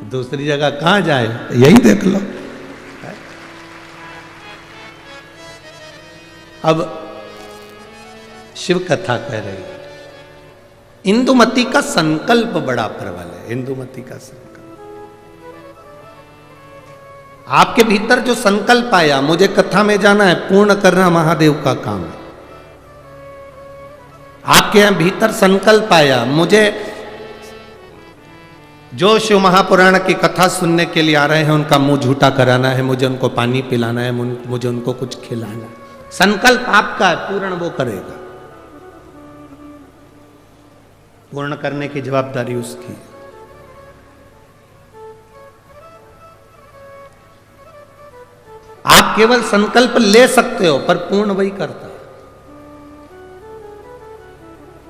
दूसरी जगह कहां जाए, यही देख लो। अब शिव कथा कह रही है, इंदुमती का संकल्प बड़ा प्रबल है। इंदुमती का संकल्प, आपके भीतर जो संकल्प आया, मुझे कथा में जाना है, पूर्ण करना महादेव का काम है। आपके यहां भीतर संकल्प आया, मुझे जो शिव महापुराण की कथा सुनने के लिए आ रहे हैं उनका मुंह झूठा कराना है, मुझे उनको पानी पिलाना है, मुझे उनको कुछ खिलाना है। संकल्प आपका है, पूर्ण वो करेगा। पूर्ण करने की जवाबदारी उसकी है। आप केवल संकल्प ले सकते हो, पर पूर्ण वही करता है।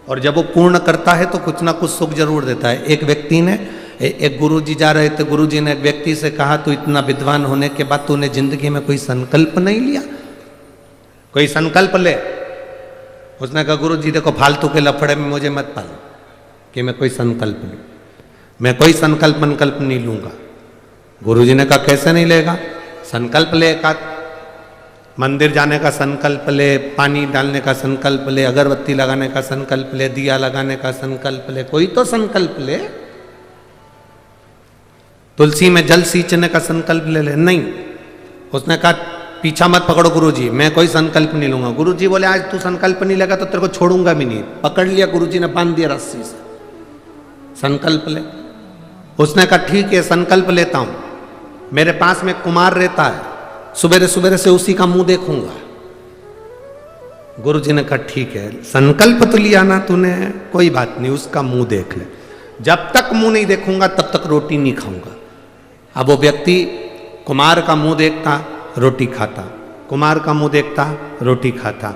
और जब वो पूर्ण करता है तो कुछ ना कुछ सुख जरूर देता है। एक व्यक्ति ने, एक गुरुजी जा रहे थे, गुरुजी ने एक व्यक्ति से कहा, तू इतना विद्वान होने के बाद तूने जिंदगी में कोई संकल्प नहीं लिया, कोई संकल्प ले। उसने कहा, गुरुजी देखो फालतू के लफड़े में मुझे मत पालो कि मैं कोई संकल्प लूं, मैं कोई संकल्प नहीं लूंगा। गुरुजी ने कहा, कैसे नहीं लेगा? संकल्प ले, का मंदिर जाने का संकल्प ले, पानी डालने का संकल्प ले, अगरबत्ती लगाने का संकल्प ले, दिया लगाने का संकल्प ले, कोई तो संकल्प ले। तुलसी में जल सींचने का संकल्प ले ले। नहीं, उसने कहा पीछा मत पकड़ो गुरुजी, मैं कोई संकल्प नहीं लूंगा। गुरुजी बोले, आज तू संकल्प नहीं लेगा तो तेरे को छोड़ूंगा भी नहीं। पकड़ लिया गुरुजी ने, बांध दिया रस्सी से, संकल्प ले। उसने कहा ठीक है, संकल्प लेता हूं। मेरे पास में कुमार रहता है, सुबेरे सुबेरे से उसी का मुंह देखूंगा। गुरुजी ने कहा ठीक है, संकल्प तो लिया ना तूने, कोई बात नहीं, उसका मुंह देख ले। जब तक मुंह नहीं देखूंगा तब तक रोटी नहीं खाऊंगा। अब वो व्यक्ति कुमार का मुंह देखता, रोटी खाता, कुमार का मुंह देखता, रोटी खाता।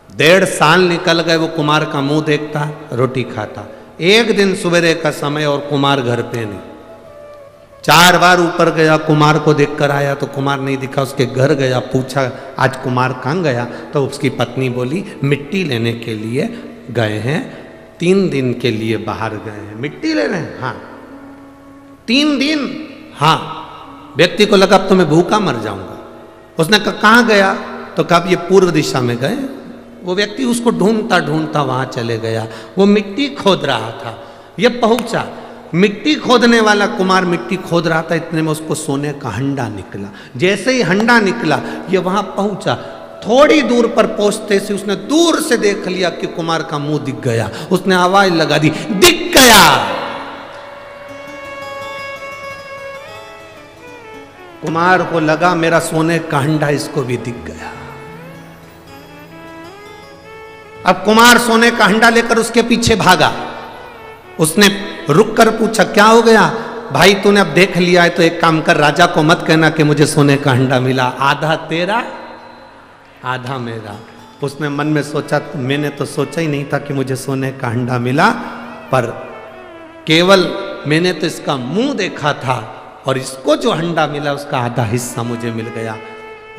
1.5 साल निकल गए, वो कुमार का मुंह देखता, रोटी खाता। एक दिन सवेरे का समय और कुमार घर पे नहीं। 4 बार ऊपर गया, कुमार को देखकर आया तो कुमार नहीं दिखा। उसके घर गया, पूछा आज कुमार कहाँ गया? तो उसकी पत्नी बोली, मिट्टी लेने के लिए गए हैं, 3 दिन के लिए बाहर गए हैं। मिट्टी ले रहे हैं? हाँ। 3 दिन? हाँ। व्यक्ति को लगा अब तो मैं भूखा मर जाऊंगा। उसने कहा कहाँ गया? तो कहा ये पूर्व दिशा में गए। वो व्यक्ति उसको ढूंढता ढूंढता वहां चले गया। वो मिट्टी खोद रहा था, ये पहुंचा। मिट्टी खोदने वाला कुमार मिट्टी खोद रहा था, इतने में उसको सोने का हंडा निकला। जैसे ही हंडा निकला ये वहां पहुंचा। थोड़ी दूर पर पहुंचते से उसने दूर से देख लिया कि कुमार का मुंह दिख गया। उसने आवाज लगा दी, दिख गया। कुमार को लगा मेरा सोने का हंडा इसको भी दिख गया। अब कुमार सोने का हंडा लेकर उसके पीछे भागा। उसने रुक कर पूछा क्या हो गया? भाई तूने अब देख लिया है तो एक काम कर, राजा को मत कहना कि मुझे सोने का हंडा मिला, आधा तेरा आधा मेरा। उसने मन में सोचा, मैंने तो सोचा ही नहीं था कि मुझे सोने का हंडा मिला, पर केवल मैंने तो इसका मुंह देखा था और इसको जो हंडा मिला उसका आधा हिस्सा मुझे मिल गया।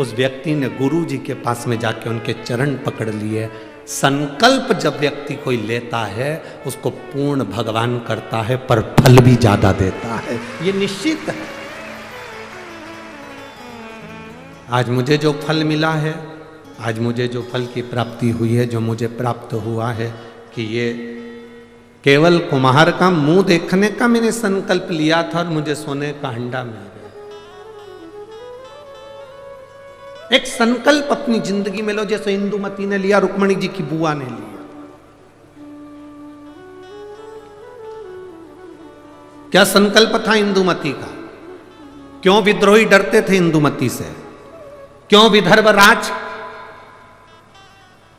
उस व्यक्ति ने गुरु जी के पास में जाके उनके चरण पकड़ लिए। संकल्प जब व्यक्ति कोई लेता है उसको पूर्ण भगवान करता है, पर फल भी ज्यादा देता है, ये निश्चित है। आज मुझे जो फल मिला है, आज मुझे जो फल की प्राप्ति हुई है, जो मुझे प्राप्त हुआ है, कि ये केवल कुम्हार का मुंह देखने का मैंने संकल्प लिया था और मुझे सोने का हंडा मिल गया। एक संकल्प अपनी जिंदगी में लो, जैसे इंदुमती ने लिया, रुक्मणी जी की बुआ ने लिया। क्या संकल्प था इंदुमती का? क्यों विद्रोही डरते थे इंदुमती से? क्यों विदर्भ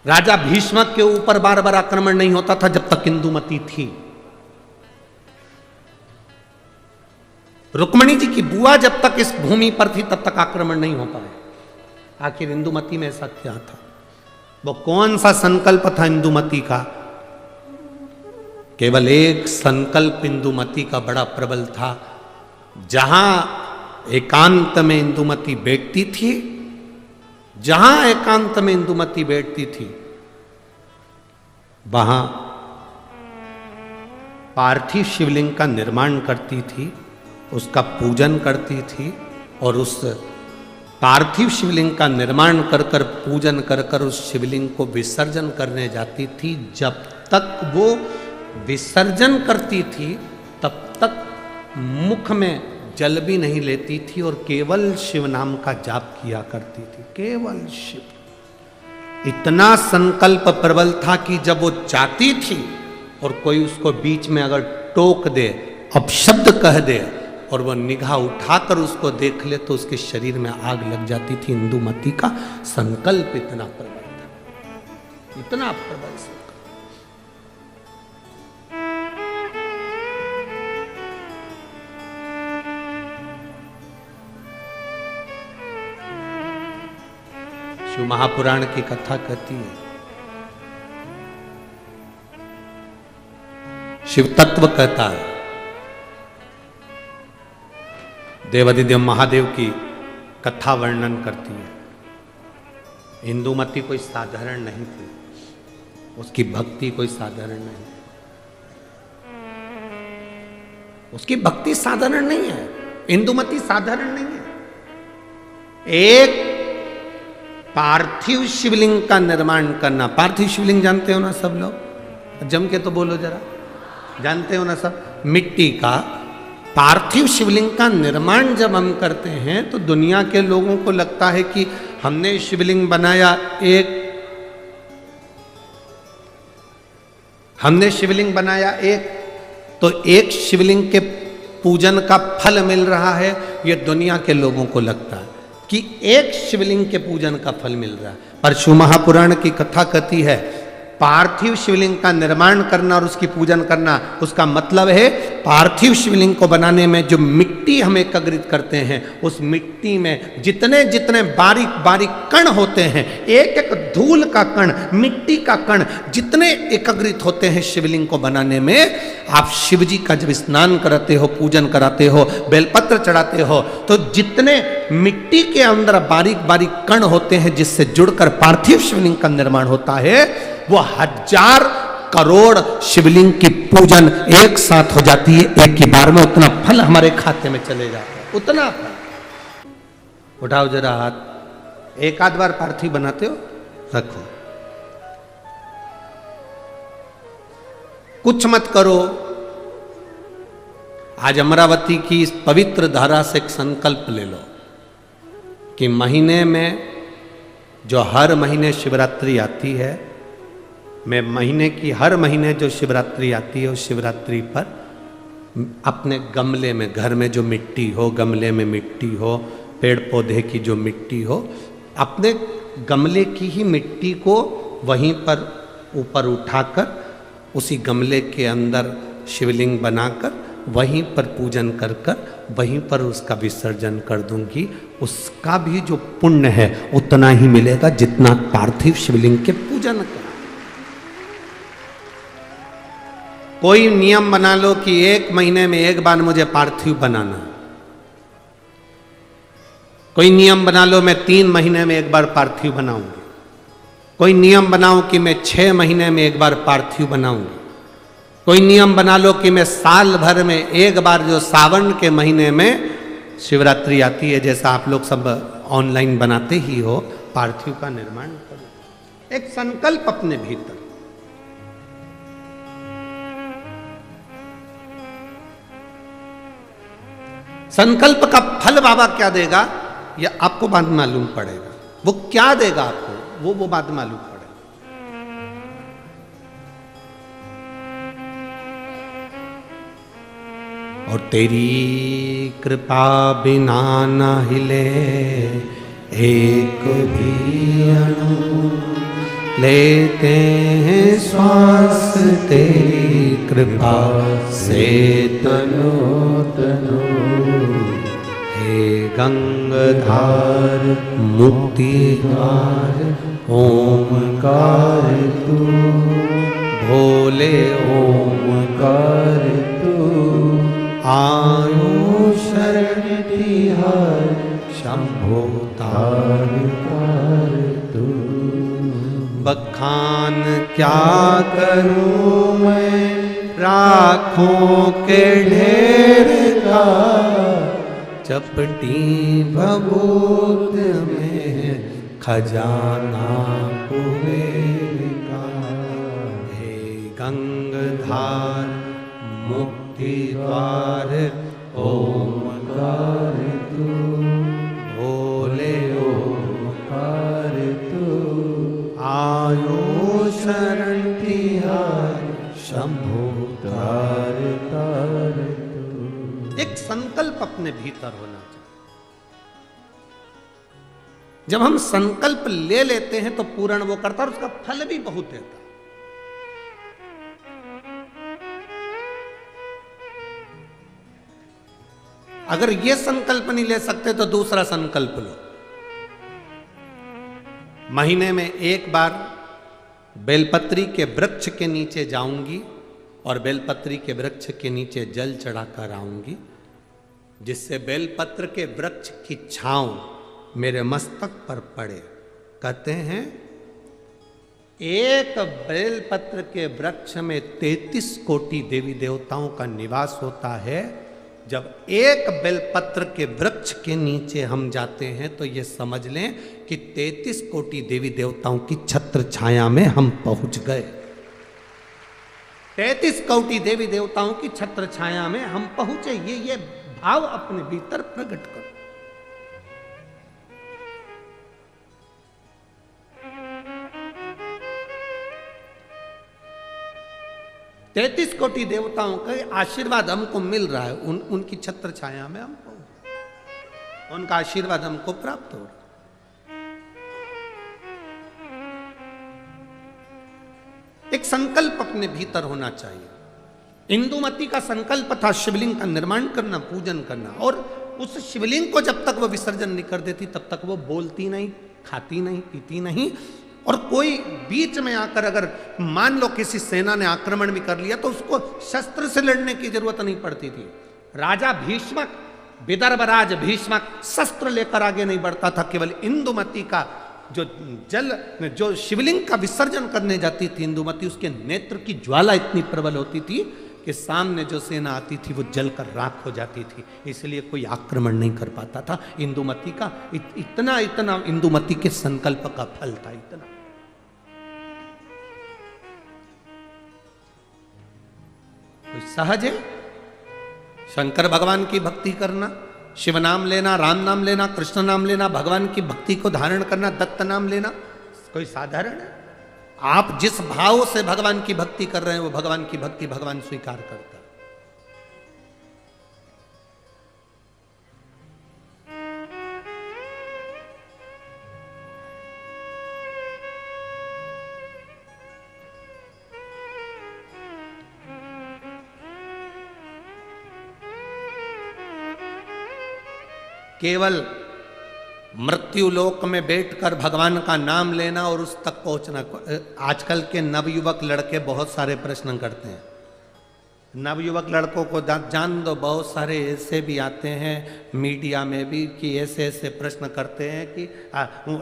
राजा भीष्मक के ऊपर बार बार आक्रमण नहीं होता था जब तक इंदुमती थी? रुक्मणी जी की बुआ जब तक इस भूमि पर थी तब तक आक्रमण नहीं हो पाए। आखिर इंदुमती में ऐसा क्या था? वो कौन सा संकल्प था इंदुमती का? केवल एक संकल्प इंदुमती का बड़ा प्रबल था। जहां एकांत में इंदुमती बैठती थी, जहां एकांत में इंदुमती बैठती थी, वहां पार्थिव शिवलिंग का निर्माण करती थी, उसका पूजन करती थी, और उस पार्थिव शिवलिंग का निर्माण कर कर पूजन कर कर उस शिवलिंग को विसर्जन करने जाती थी। जब तक वो विसर्जन करती थी तब तक मुख में जल भी नहीं लेती थी और केवल शिव नाम का जाप किया करती थी, केवल शिव। इतना संकल्प प्रबल था कि जब वो जाती थी और कोई उसको बीच में अगर टोक दे, अपशब्द कह दे और वह निगाह उठाकर उसको देख ले तो उसके शरीर में आग लग जाती थी। इंदुमती का संकल्प इतना प्रबल था, इतना प्रबल संकल्प। शिव महापुराण की कथा कहती है, शिव तत्व कहता है, देवादिदेव महादेव की कथा वर्णन करती है। इंदुमती कोई साधारण नहीं थी, उसकी भक्ति कोई साधारण नहीं, उसकी भक्ति साधारण नहीं है। इंदुमती साधारण नहीं है। एक पार्थिव शिवलिंग का निर्माण करना, पार्थिव शिवलिंग जानते हो ना सब लोग? जम के तो बोलो जरा, जानते हो ना सब? मिट्टी का पार्थिव शिवलिंग का निर्माण जब हम करते हैं तो दुनिया के लोगों को लगता है कि हमने शिवलिंग बनाया, हमने शिवलिंग बनाया एक, तो एक शिवलिंग के पूजन का फल मिल रहा है। ये दुनिया के लोगों को लगता है कि एक शिवलिंग के पूजन का फल मिल रहा है, पर शिव महापुराण की कथा कहती है पार्थिव शिवलिंग का निर्माण करना और उसकी पूजन करना, उसका मतलब है पार्थिव शिवलिंग को बनाने में जो मिट्टी हम एकत्रित करते हैं, उस मिट्टी में जितने जितने बारीक बारीक कण होते हैं, एक एक धूल का कण, मिट्टी का कण जितने एकत्रित होते हैं शिवलिंग को बनाने में, आप शिव जी का जब स्नान कराते हो, पूजन कराते हो, बेलपत्र चढ़ाते हो, तो जितने मिट्टी के अंदर बारीक बारीक कण होते हैं जिससे जुड़कर पार्थिव शिवलिंग का निर्माण होता है, वो 1000 करोड़ शिवलिंग की पूजन एक साथ हो जाती है एक ही बार में। उतना फल हमारे खाते में चले जाता है, उतना फल। उठाओ जरा हाथ, एक आध बार पार्थिव बनाते हो, रखो। कुछ मत करो। आज अमरावती की इस पवित्र धारा से एक संकल्प ले लो कि महीने में जो हर महीने शिवरात्रि आती है, मैं महीने की हर महीने जो शिवरात्रि आती है उस शिवरात्रि पर अपने गमले में, घर में जो मिट्टी हो, गमले में मिट्टी हो, पेड़ पौधे की जो मिट्टी हो, अपने गमले की ही मिट्टी को वहीं पर ऊपर उठाकर उसी गमले के अंदर शिवलिंग बनाकर वहीं पर पूजन कर कर वहीं पर उसका विसर्जन कर दूंगी। उसका भी जो पुण्य है उतना ही मिलेगा जितना पार्थिव शिवलिंग के पूजन का। कोई नियम बना लो कि 1 महीने में 1 बार मुझे पार्थिव बनाना। कोई नियम बना लो मैं 3 महीने में 1 बार पार्थिव बनाऊंगी। कोई नियम बनाओ कि मैं 6 महीने में 1 बार पार्थिव बनाऊंगी। कोई नियम बना लो कि मैं साल भर में 1 बार जो सावन के महीने में शिवरात्रि आती है, जैसा आप लोग सब ऑनलाइन बनाते ही हो, पार्थिव का निर्माण करो। एक संकल्प अपने भीतर। संकल्प का फल बाबा क्या देगा यह आपको बाद में मालूम पड़ेगा। वो क्या देगा आपको वो बाद में मालूम पड़ेगा। और तेरी कृपा बिना न हिले एक भी अणु, लेते हैं श्वास तेरी कृपा से तनो तनो। हे गंगाधार मुक्ति द्वार ओमकार तू, भोले ओमकार तू। आयो शरण तिहार शंभो तार तार तू। बखान क्या करूं मैं राखों के ढेर का, चपटी भभूत में खजाना कुबेर का। हे गंगाधार मुक्ति द्वार ओमकार तू, भोले ओमकार तू। आयो शरण तिहार शंभो तार तार तू। एक संकल्प अपने भीतर होना चाहिए। जब हम संकल्प ले लेते हैं तो पूर्ण वो करता है और उसका फल भी बहुत देता है। अगर ये संकल्प नहीं ले सकते तो दूसरा संकल्प लो। महीने में 1 बार बेलपत्री के वृक्ष के नीचे जाऊंगी और बेलपत्री के वृक्ष के नीचे जल चढ़ाकर आऊंगी, जिससे बेलपत्र के वृक्ष की छांव मेरे मस्तक पर पड़े। कहते हैं एक बेलपत्र के वृक्ष में 33 कोटि देवी देवताओं का निवास होता है। जब एक बेलपत्र के वृक्ष के नीचे हम जाते हैं तो ये समझ लें कि 33 कोटि देवी देवताओं की छत्र छाया में हम पहुंच गए। 33 कोटि देवी देवताओं की छत्र छाया में हम पहुंचे। ये भाव अपने भीतर प्रकट करो। तैतीस कोटि देवताओं का आशीर्वाद हमको मिल रहा है। उनकी छत्र छाया में हमको, उनका आशीर्वाद हमको प्राप्त हो रहा है। एक संकल्प अपने भीतर होना चाहिए। इंदुमती का संकल्प था शिवलिंग का निर्माण करना, पूजन करना, और उस शिवलिंग को जब तक वो विसर्जन नहीं कर देती तब तक वो बोलती नहीं, खाती नहीं, पीती नहीं। और कोई बीच में आकर अगर मान लो किसी सेना ने आक्रमण भी कर लिया तो उसको शस्त्र से लड़ने की जरूरत नहीं पड़ती थी। राजा भीष्मक, विदर्भराज भीष्मक शस्त्र लेकर आगे नहीं बढ़ता था। केवल इंदुमती का जो शिवलिंग का विसर्जन करने जाती थी इंदुमती, उसके नेत्र की ज्वाला इतनी प्रबल होती थी कि सामने जो सेना आती थी वो जलकर राख हो जाती थी, इसलिए कोई आक्रमण नहीं कर पाता था। इंदुमती का इतना इतना इंदुमती के संकल्प का फल था, इतना। कोई सहज है शंकर भगवान की भक्ति करना, शिव नाम लेना, राम नाम लेना, कृष्ण नाम लेना, भगवान की भक्ति को धारण करना, दत्त नाम लेना, कोई साधारण है? आप जिस भाव से भगवान की भक्ति कर रहे हैं वो भगवान की भक्ति भगवान स्वीकार करता है। केवल मृत्यु लोक में बैठकर भगवान का नाम लेना और उस तक पहुंचना। आजकल के नवयुवक लड़के बहुत सारे प्रश्न करते हैं। नवयुवक लड़कों को जान दो, बहुत सारे ऐसे भी आते हैं मीडिया में भी कि ऐसे ऐसे प्रश्न करते हैं कि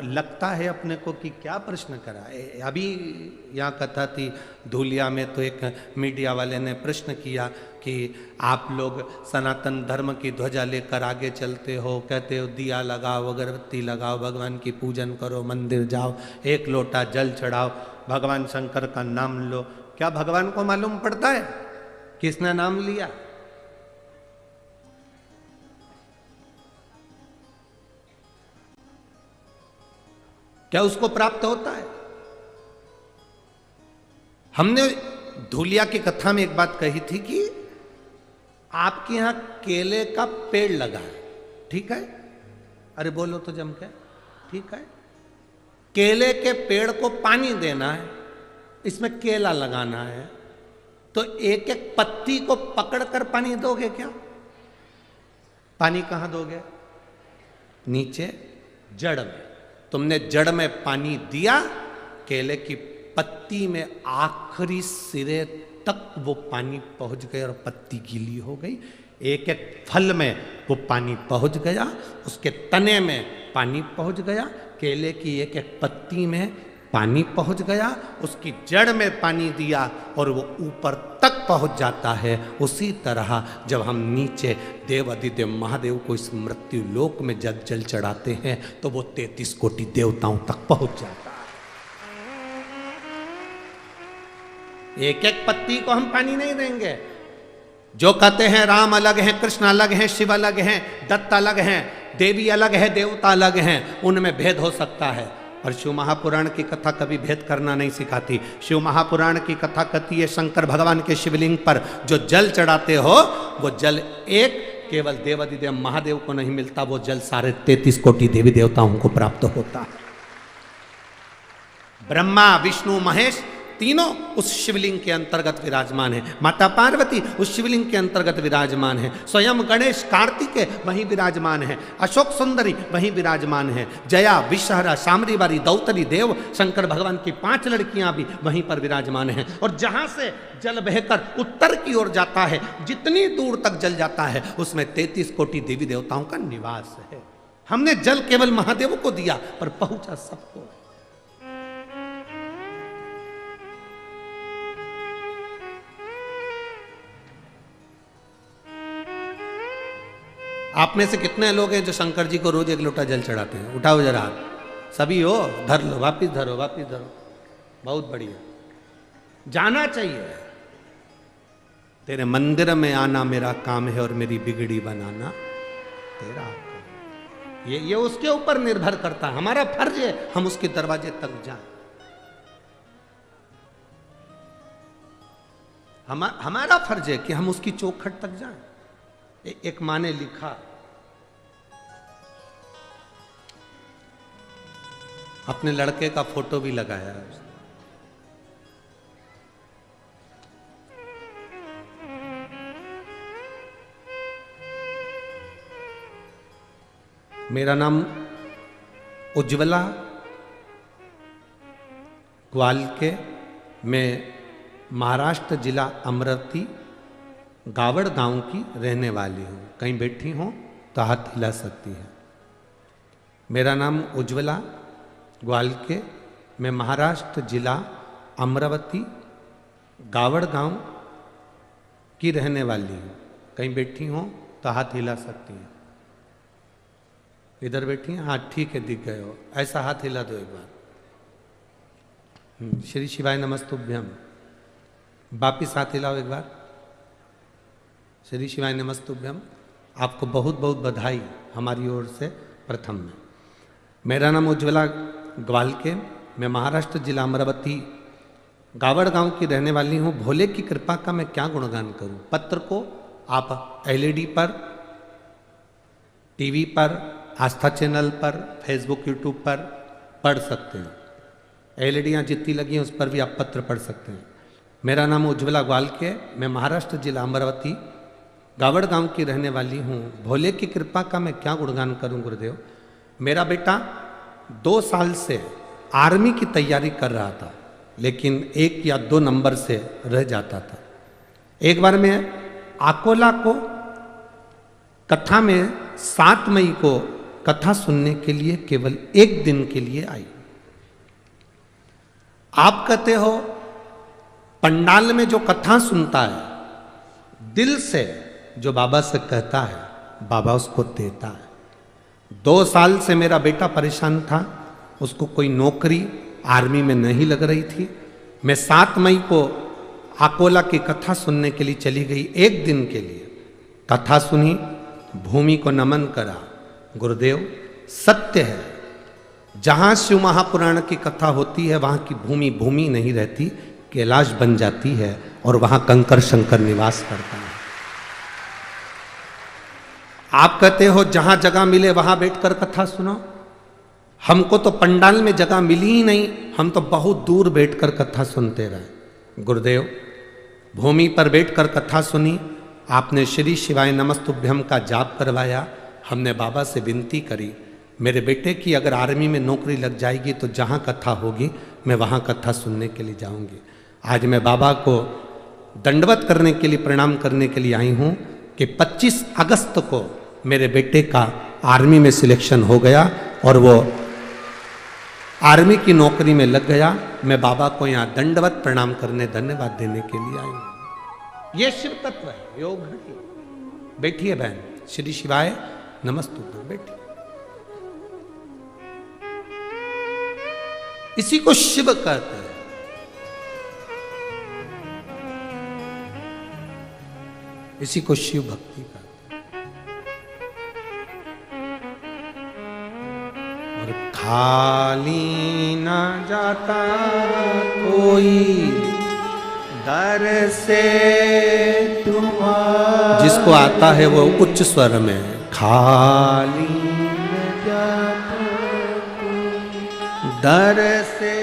लगता है अपने को कि क्या प्रश्न करा। अभी यहाँ कथा थी धूलिया में, तो एक मीडिया वाले ने प्रश्न किया कि आप लोग सनातन धर्म की ध्वजा लेकर आगे चलते हो, कहते हो दिया लगाओ, अगरबत्ती लगाओ, भगवान की पूजन करो, मंदिर जाओ, एक लोटा जल चढ़ाओ, भगवान शंकर का नाम लो। क्या भगवान को मालूम पड़ता है किसने नाम लिया? क्या उसको प्राप्त होता है? हमने धूलिया की कथा में एक बात कही थी कि आपके यहां केले का पेड़ लगा है, ठीक है? अरे बोलो तो जम के, ठीक है? केले के पेड़ को पानी देना है, इसमें केला लगाना है, तो एक एक पत्ती को पकड़कर पानी दोगे क्या? पानी कहां दोगे? नीचे जड़ में। तुमने जड़ में पानी दिया, केले की पत्ती में आखिरी सिरे तक वो पानी पहुंच गया और पत्ती गीली हो गई। एक एक फल में वो पानी पहुंच गया, उसके तने में पानी पहुंच गया, केले की एक एक पत्ती में पानी पहुंच गया, उसकी जड़ में पानी दिया और वो ऊपर तक पहुंच जाता है। उसी तरह जब हम नीचे देव अधिदेव महादेव को इस मृत्यु लोक में जल जल चढ़ाते हैं तो वो 33 कोटि देवताओं तक पहुंच जाता है। एक एक पत्ती को हम पानी नहीं देंगे। जो कहते हैं राम अलग हैं, कृष्ण अलग हैं, शिव अलग हैं, दत्त अलग हैं, देवी अलग है, देवता अलग हैं, उनमें भेद हो सकता है, और शिव महापुराण की कथा कभी भेद करना नहीं सिखाती। शिव महापुराण की कथा कहती है शंकर भगवान के शिवलिंग पर जो जल चढ़ाते हो वो जल एक केवल देवादिदेव महादेव को नहीं मिलता, वो जल सारे 33 कोटि देवी देवताओं को प्राप्त होता है। ब्रह्मा विष्णु महेश तीनों उस शिवलिंग के अंतर्गत विराजमान है। माता पार्वती उस शिवलिंग के अंतर्गत विराजमान है। स्वयं गणेश कार्तिकेय वहीं विराजमान है। अशोक सुंदरी वहीं विराजमान है। जया विषहरा सामरीवारी दौतरी देव शंकर भगवान की 5 लड़कियां भी वहीं पर विराजमान हैं। और जहां से जल बहकर उत्तर की ओर जाता है, जितनी दूर तक जल जाता है उसमें 33 कोटि देवी देवताओं का निवास है। हमने जल केवल महादेव को दिया पर पहुंचा सबको। आप में से कितने लोग हैं जो शंकर जी को रोज 1 लोटा जल चढ़ाते हैं? उठाओ जरा हाथ। सभी हो? धर लो, वापिस धरो, वापिस धरो। बहुत बढ़िया, जाना चाहिए। तेरे मंदिर में आना मेरा काम है और मेरी बिगड़ी बनाना तेरा काम। ये उसके ऊपर निर्भर करता है। हमारा फर्ज है हम उसके दरवाजे तक जाएं। हमारा फर्ज है कि हम उसकी चौखट तक जाएं। एक माँ ने लिखा, अपने लड़के का फोटो भी लगाया है। मेरा नाम उज्ज्वला ग्वालके, मैं महाराष्ट्र जिला अमरावती गावड़ गांव की रहने वाली हूँ। कहीं बैठी हो तो हाथ हिला सकती है। मेरा नाम उज्ज्वला ग्वालके, मैं महाराष्ट्र जिला अमरावती गावड़ गांव की रहने वाली हूँ। कहीं बैठी हो तो हाथ हिला सकती हैं। इधर बैठी हैं, हाँ ठीक है, दिख गए हो, ऐसा हाथ हिला दो एक बार। श्री शिवाय नमस्तुभ्यम, वापिस हाथ हिलाओ एक बार। श्री शिवाय नमस्तुभ्यम। आपको बहुत बहुत बधाई हमारी ओर से। प्रथम में मेरा नाम उज्ज्वला ग्वालके, मैं महाराष्ट्र जिला अमरावती गावड़ गांव की रहने वाली हूँ। भोले की कृपा का मैं क्या गुणगान करूँ। पत्र को आप एलईडी पर, टीवी पर, आस्था चैनल पर, फेसबुक यूट्यूब पर पढ़ सकते हैं। एलईडियाँ जितनी लगी हैं उस पर भी आप पत्र पढ़ सकते हैं। मेरा नाम उज्ज्वला ग्वालके, मैं महाराष्ट्र जिला अमरावती गावड़ गांव की रहने वाली हूँ। भोले की कृपा का मैं क्या गुणगान करूँ गुरुदेव। मेरा बेटा 2 साल से आर्मी की तैयारी कर रहा था, लेकिन 1 या 2 नंबर से रह जाता था। एक बार मैं अकोला को कथा में 7 मई को कथा सुनने के लिए केवल 1 दिन के लिए आई। आप कहते हो पंडाल में जो कथा सुनता है, दिल से जो बाबा से कहता है, बाबा उसको देता है। 2 साल से मेरा बेटा परेशान था, उसको कोई नौकरी आर्मी में नहीं लग रही थी। मैं 7 मई को अकोला की कथा सुनने के लिए चली गई, 1 दिन के लिए। कथा सुनी, भूमि को नमन करा। गुरुदेव सत्य है, जहाँ शिव महापुराण की कथा होती है वहाँ की भूमि भूमि नहीं रहती, कैलाश बन जाती है और वहाँ कंकर शंकर निवास करता है। आप कहते हो जहाँ जगह मिले वहाँ बैठकर कथा सुनो। हमको तो पंडाल में जगह मिली ही नहीं, हम तो बहुत दूर बैठकर कथा सुनते रहे। गुरुदेव भूमि पर बैठकर कथा सुनी, आपने श्री शिवाय नमस्तुभ्यम का जाप करवाया। हमने बाबा से विनती करी, मेरे बेटे की अगर आर्मी में नौकरी लग जाएगी तो जहाँ कथा होगी मैं वहाँ कथा सुनने के लिए जाऊँगी। आज मैं बाबा को दंडवत करने के लिए, प्रणाम करने के लिए आई हूँ कि 25 अगस्त को मेरे बेटे का आर्मी में सिलेक्शन हो गया और वो आर्मी की नौकरी में लग गया। मैं बाबा को यहाँ दंडवत प्रणाम करने, धन्यवाद देने के लिए आई हूँ। ये शिव तत्व है, योग नहीं। बैठिए बहन, श्री शिवाय नमस्तुभ्यम, बैठिए। इसी को शिव कहते हैं। इसी को शिव भक्ति कहते हैं। और खाली ना जाता कोई दर से तुम्हारा, जिसको आता है वो उच्च स्वर में खाली न जाता दर से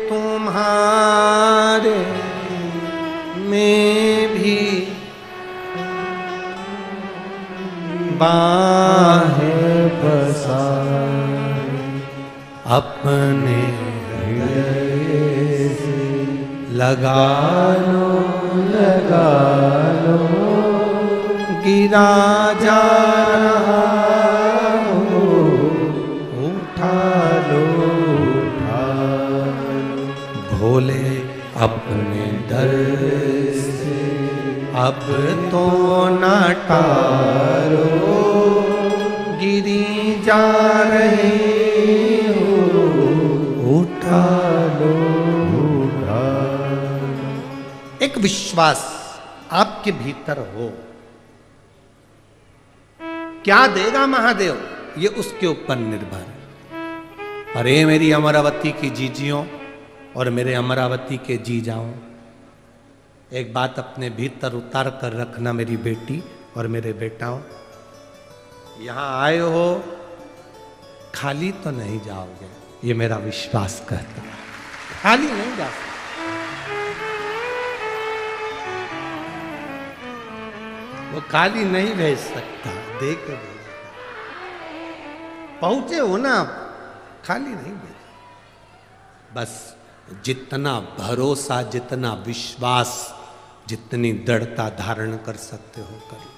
तुम्हारे में भी बाहें बसाए, अपने हृदय से लगा लो गिरा जा रहा हो, उठा लो भोले अपने दर से अब तो न टारो, गिरी जा रहे हो, उठा लो। एक विश्वास आपके भीतर हो, क्या देगा महादेव ये उसके ऊपर निर्भर है। अरे मेरी अमरावती की जीजियों और मेरे अमरावती के जी जाओ, एक बात अपने भीतर उतार कर रखना मेरी बेटी और मेरे बेटाओं, यहाँ आए हो खाली तो नहीं जाओगे, ये मेरा विश्वास कहता है। खाली नहीं जा सकते। वो खाली नहीं भेज सकता, देख भेज। पहुंचे हो ना आप, खाली नहीं भेज। बस जितना भरोसा, जितना विश्वास, जितनी दृढ़ता धारण कर सकते हो करो।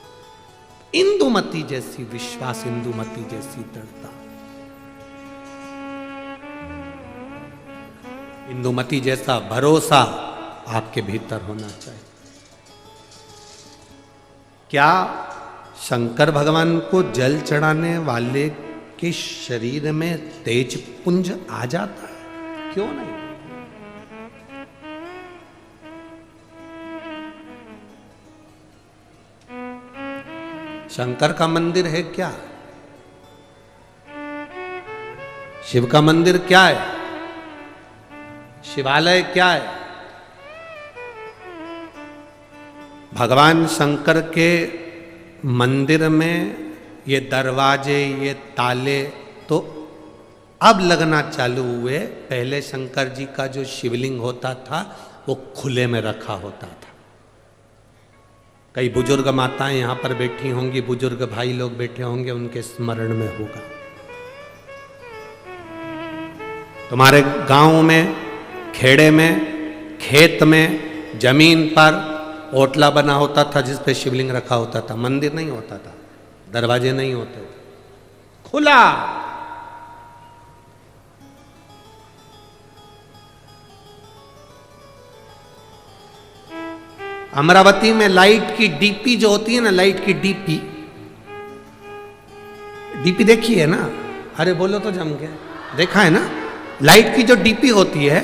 इंदुमती जैसी विश्वास, इंदुमती जैसी दृढ़ता, इंदुमती जैसा भरोसा आपके भीतर होना चाहिए। क्या शंकर भगवान को जल चढ़ाने वाले के शरीर में तेज पुंज आ जाता है? क्यों नहीं? शंकर का मंदिर है क्या? शिव का मंदिर क्या है? शिवालय क्या है? भगवान शंकर के मंदिर में ये दरवाजे, ये ताले तो अब लगना चालू हुए। पहले शंकर जी का जो शिवलिंग होता था वो खुले में रखा होता था। कई बुजुर्ग माताएं यहां पर बैठी होंगी, बुजुर्ग भाई लोग बैठे होंगे, उनके स्मरण में होगा। तुम्हारे गांव में, खेड़े में, खेत में, जमीन पर ओटला बना होता था जिस पे शिवलिंग रखा होता था। मंदिर नहीं होता था, दरवाजे नहीं होते थे, खुला। अमरावती में लाइट की डीपी जो होती है ना, लाइट की डीपी देखी है ना? अरे बोलो तो जम के, देखा है ना? लाइट की जो डीपी होती है,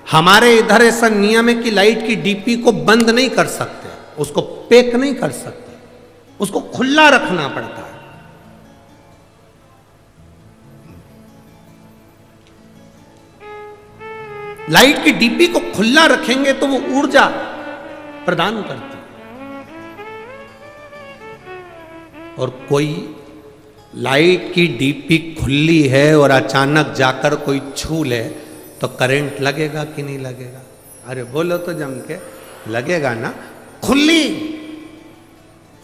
हमारे इधर ऐसा नियम है कि लाइट की डीपी को बंद नहीं कर सकते, उसको पैक नहीं कर सकते, उसको खुला रखना पड़ता है। लाइट की डीपी को खुला रखेंगे तो वो ऊर्जा प्रदान करती है। और कोई लाइट की डीपी खुली है और अचानक जाकर कोई छू ले तो करंट लगेगा कि नहीं लगेगा? अरे बोलो तो जम के, लगेगा ना? खुली।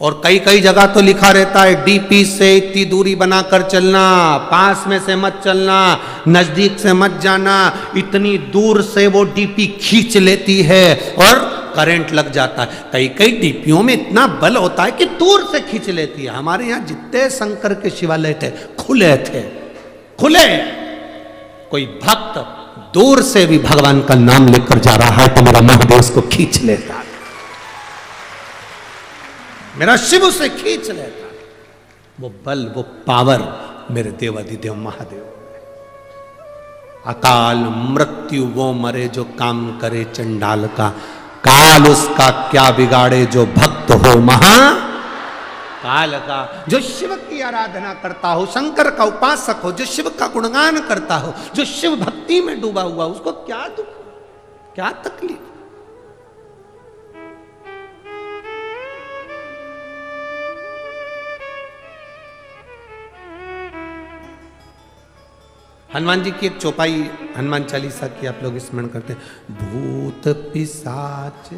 और कई कई जगह तो लिखा रहता है डीपी से इतनी दूरी बनाकर चलना, पास में से मत चलना, नजदीक से मत जाना, इतनी दूर से वो डीपी खींच लेती है और करंट लग जाता है। कई कई डीपियों में इतना बल होता है कि दूर से खींच लेती है। हमारे यहां जितने शंकर के शिवालय थे खुले थे, खुले। कोई भक्त दूर से भी भगवान का नाम लेकर जा रहा है तो मेरा महादेव उसको खींच लेता है, मेरा शिव उसे खींच लेता है। वो बल, वो पावर मेरे देवाधिदेव महादेव। अकाल मृत्यु वो मरे जो काम करे चंडाल का, काल उसका क्या बिगाड़े जो भक्त हो महा काल का। जो शिव की आराधना करता हो, शंकर का उपासक हो, जो शिव का गुणगान करता हो, जो शिव भक्ति में डूबा हुआ, उसको क्या दुख, क्या तकलीफ? हनुमान जी की एक चौपाई हनुमान चालीसा की आप लोग स्मरण करते हैं। भूत पिशाच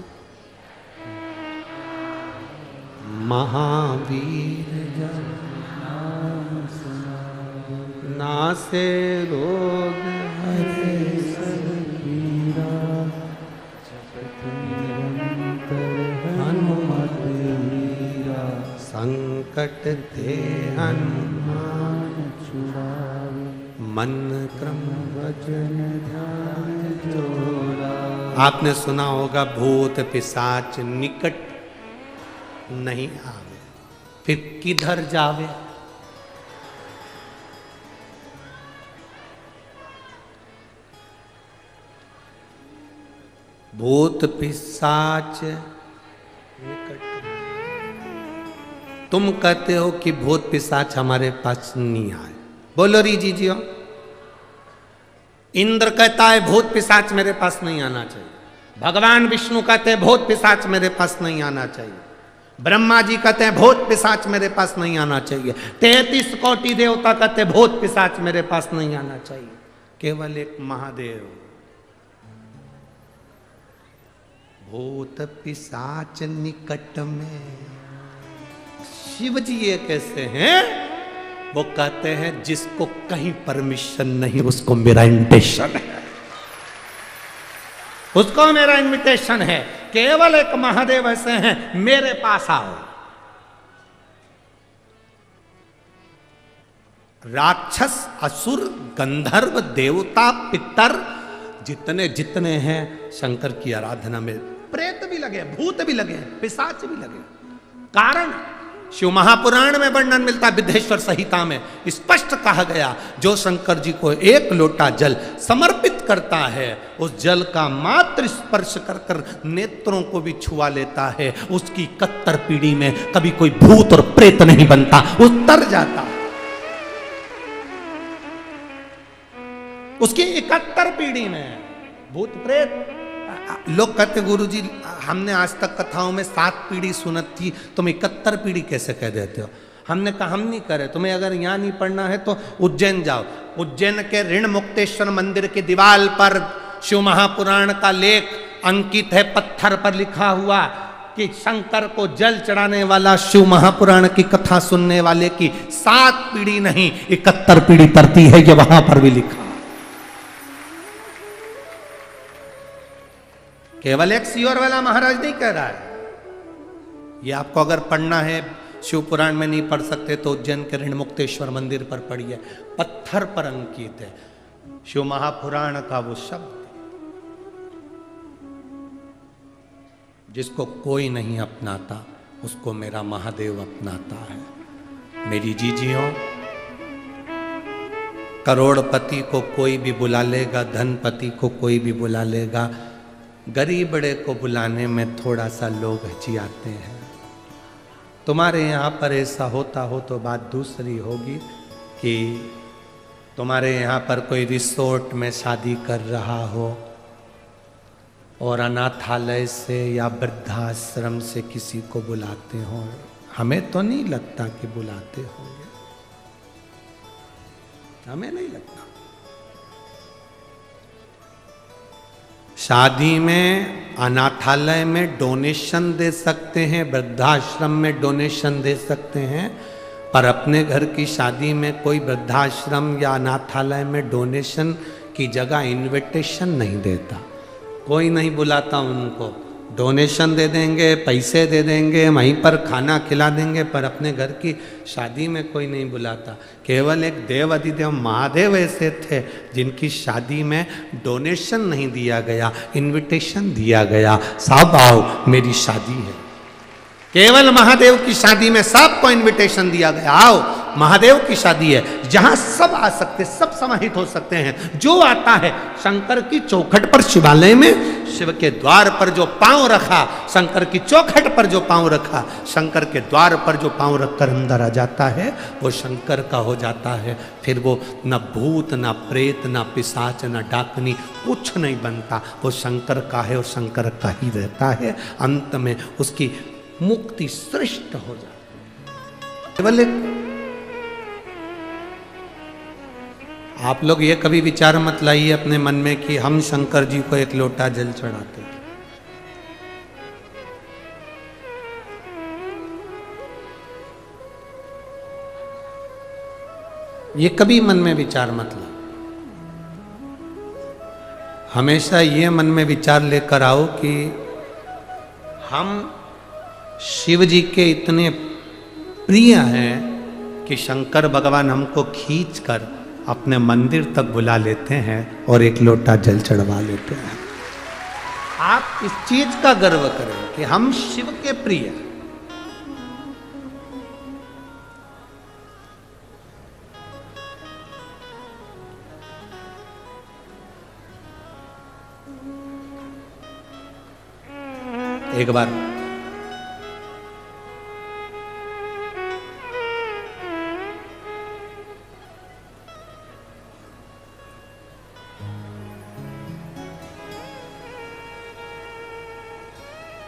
महावीर जन नासे रोग हरे सब पीरा, हनुमत वीरा संकट ते हनुमान छुड़ावे, मन क्रम वचन ध्यान जोड़ा। आपने सुना होगा भूत पिशाच निकट नहीं आवे, फिर किधर जावे? भूत पिशाच निकट। तुम कहते हो कि भूत पिशाच हमारे पास नहीं आए, बोलो री जीजियो। इंद्र कहता है भूत पिशाच मेरे पास नहीं आना चाहिए, भगवान विष्णु कहते हैं भूत पिशाच मेरे पास नहीं आना चाहिए, ब्रह्मा जी कहते हैं भूत पिशाच मेरे पास नहीं आना चाहिए, 33 कोटि देवता कहते हैं भूत पिशाच मेरे पास नहीं आना चाहिए। केवल एक महादेव भूत पिशाच निकट में। शिव जी ये कैसे हैं? वो कहते हैं जिसको कहीं परमिशन नहीं उसको मेरा इन्विटेशन है, उसको मेरा इन्विटेशन है। केवल एक महादेव ऐसे हैं, मेरे पास आओ। राक्षस, असुर, गंधर्व, देवता, पितर जितने जितने हैं शंकर की आराधना में, प्रेत भी लगे, भूत भी लगे, पिशाच भी लगे, कारण शिव महापुराण में वर्णन मिलता है, विद्धेश्वर संहिता में स्पष्ट कहा गया, जो शंकर जी को एक लोटा जल समर्पित करता है, उस जल का मात्र स्पर्श कर कर नेत्रों को भी छुआ लेता है, उसकी 71 पीढ़ी में कभी कोई भूत और प्रेत नहीं बनता, उतर जाता। उसकी 71 पीढ़ी में भूत प्रेत। लोग कहते गुरुजी हमने आज तक कथाओं में 7 पीढ़ी सुनत थी, तुम 71 पीढ़ी कैसे कह देते हो? हमने कहा हम नहीं करे, तुम्हें अगर यहाँ नहीं पढ़ना है तो उज्जैन जाओ। उज्जैन के ऋण मुक्तेश्वर मंदिर की दीवार पर शिव महापुराण का लेख अंकित है, पत्थर पर लिखा हुआ कि शंकर को जल चढ़ाने वाला शिव महापुराण की कथा सुनने वाले की 7 पीढ़ी नहीं 71 पीढ़ी तरती है, ये वहां पर भी लिखा। केवल एक सियोर वाला महाराज नहीं कह रहा है, ये आपको अगर पढ़ना है, शिव पुराण में नहीं पढ़ सकते तो उज्जैन के ऋण मुक्तेश्वर मंदिर पर पढ़िए, पत्थर पर अंकित है शिव महापुराण का वो शब्द, जिसको कोई नहीं अपनाता उसको मेरा महादेव अपनाता है। मेरी जीजियों, करोड़पति को कोई भी बुला लेगा, धनपति को कोई भी बुला लेगा, गरीब बड़े को बुलाने में थोड़ा सा लोग हिचकिचाते हैं। तुम्हारे यहाँ पर ऐसा होता हो तो बात दूसरी होगी कि तुम्हारे यहाँ पर कोई रिसोर्ट में शादी कर रहा हो और अनाथालय से या वृद्धाश्रम से किसी को बुलाते हो, हमें तो नहीं लगता कि बुलाते होंगे, हमें नहीं लगता। शादी में, अनाथालय में डोनेशन दे सकते हैं, वृद्धाश्रम में डोनेशन दे सकते हैं, पर अपने घर की शादी में कोई वृद्धाश्रम या अनाथालय में डोनेशन की जगह इनविटेशन नहीं देता, कोई नहीं बुलाता उनको। डोनेशन दे देंगे, पैसे दे देंगे, वहीं पर खाना खिला देंगे, पर अपने घर की शादी में कोई नहीं बुलाता। केवल एक देव अधिदेव महादेव ऐसे थे जिनकी शादी में डोनेशन नहीं दिया गया, इनविटेशन दिया गया, सब आओ मेरी शादी है। केवल महादेव की शादी में सबको इनविटेशन दिया गया, आओ महादेव की शादी है, जहां सब आ सकते, सब समाहित हो सकते हैं। जो आता है शंकर की चौखट पर, शिवालय में शिव के द्वार पर जो पांव रखा, शंकर की चौखट पर जो पांव रखा, शंकर के द्वार पर जो पांव रखकर अंदर आ जाता है वो शंकर का हो जाता है। फिर वो न भूत, न प्रेत, न पिशाच, न डाकनी, कुछ नहीं बनता, वो शंकर का है और शंकर का ही रहता है। अंत में उसकी मुक्ति श्रेष्ठ हो जाती। केवल आप लोग ये कभी विचार मत लाइए अपने मन में कि हम शंकर जी को एक लोटा जल चढ़ाते थे। ये कभी मन में विचार मत ला। हमेशा ये मन में विचार लेकर आओ कि हम शिव जी के इतने प्रिय हैं कि शंकर भगवान हमको खींचकर अपने मंदिर तक बुला लेते हैं और एक लोटा जल चढ़वा लेते हैं। आप इस चीज का गर्व करें कि हम शिव के प्रिय हैं। एक बार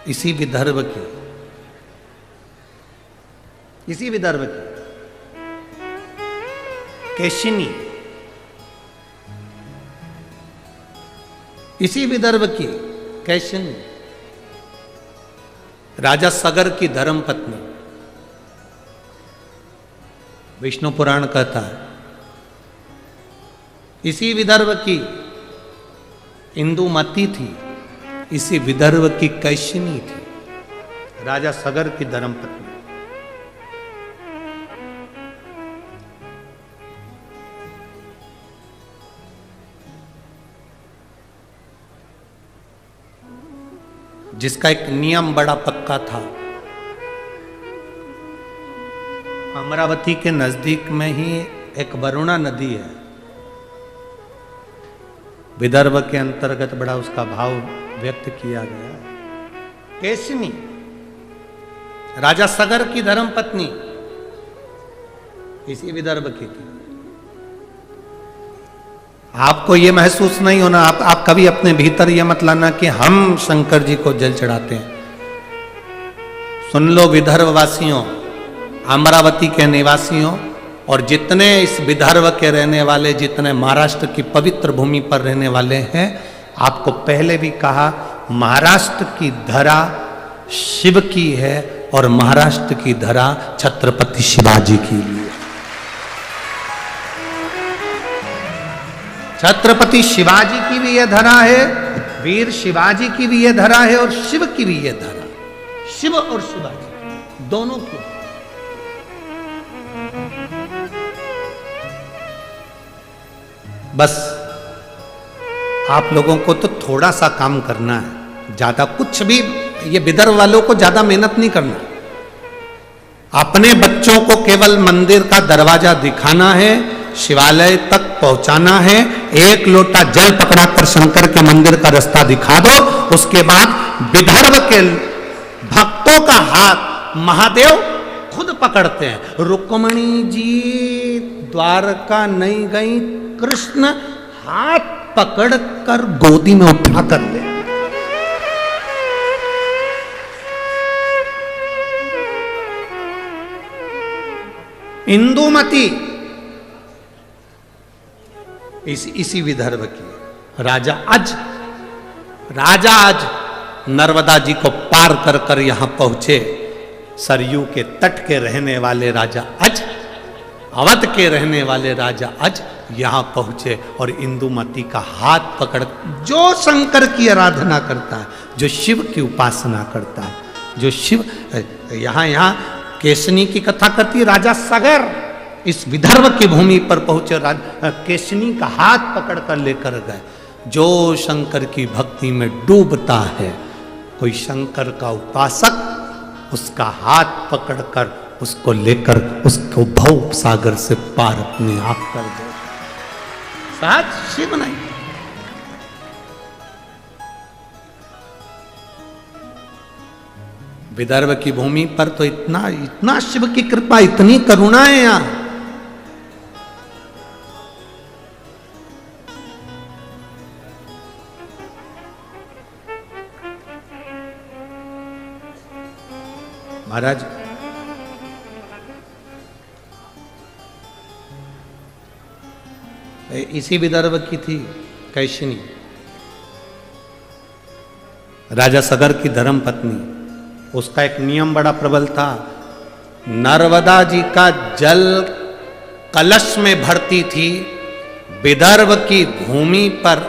इसी विदर्भ की केशिनी, इसी विदर्भ की केशिनी राजा सगर की धर्म पत्नी, विष्णु पुराण कहता है, इसी विदर्भ की इंदुमती थी, इसी विदर्भ की कैशिनी थी, राजा सगर की धर्मपत्नी। जिसका एक नियम बड़ा पक्का था अमरावती के नजदीक में ही एक वरुणा नदी है, विदर्भ के अंतर्गत बड़ा उसका भाव व्यक्त किया गया। केसनी राजा सगर की धर्मपत्नी इसी विदर्भ की थी। आपको यह महसूस नहीं होना, आप कभी अपने भीतर यह मत लाना कि हम शंकर जी को जल चढ़ाते हैं। सुन लो विदर्भ वासियों, अमरावती के निवासियों, और जितने इस विदर्भ के रहने वाले, जितने महाराष्ट्र की पवित्र भूमि पर रहने वाले हैं, आपको पहले भी कहा, महाराष्ट्र की धरा शिव की है और महाराष्ट्र की धरा छत्रपति शिवाजी की लिए। छत्रपति शिवाजी की भी यह धरा है, वीर शिवाजी की भी यह धरा है, और शिव की भी यह धरा, शिव और शिवाजी दोनों की। बस आप लोगों को तो थोड़ा सा काम करना है, ज्यादा कुछ भी, ये विदर्भ वालों को ज्यादा मेहनत नहीं करना। अपने बच्चों को केवल मंदिर का दरवाजा दिखाना है, शिवालय तक पहुंचाना है, एक लोटा जल पकड़ाकर शंकर के मंदिर का रास्ता दिखा दो। उसके बाद विदर्भ के भक्तों का हाथ महादेव खुद पकड़ते हैं। रुक्मणी जी द्वारका नहीं गई, कृष्ण हाथ पकड़कर गोदी में उठा कर ले। इंदुमती इसी विदर्भ की राजा आज नर्मदा जी को पार कर कर यहां पहुंचे। सरयू के तट के रहने वाले राजा अज, अवध के रहने वाले राजा अज यहां पहुंचे और इंदुमती का हाथ पकड़, जो शंकर की आराधना करता है, जो शिव की उपासना करता है, जो शिव, यहां केसनी की कथा करती है। राजा सगर इस विदर्भ की भूमि पर पहुंचे, केसनी का हाथ पकड़कर लेकर गए। जो शंकर की भक्ति में डूबता है, कोई शंकर का उपासक उसका हाथ पकड़कर उसको लेकर उसको भव सागर से पार अपने आप कर दे। साथ शिव नहीं, विदर्भ की भूमि पर तो इतना शिव की कृपा, इतनी करुणा है यहां। महाराज इसी विदर्भ की थी कैशिनी, राजा सगर की धर्म पत्नी। उसका एक नियम बड़ा प्रबल था, नर्मदा जी का जल कलश में भरती थी, विदर्भ की भूमि पर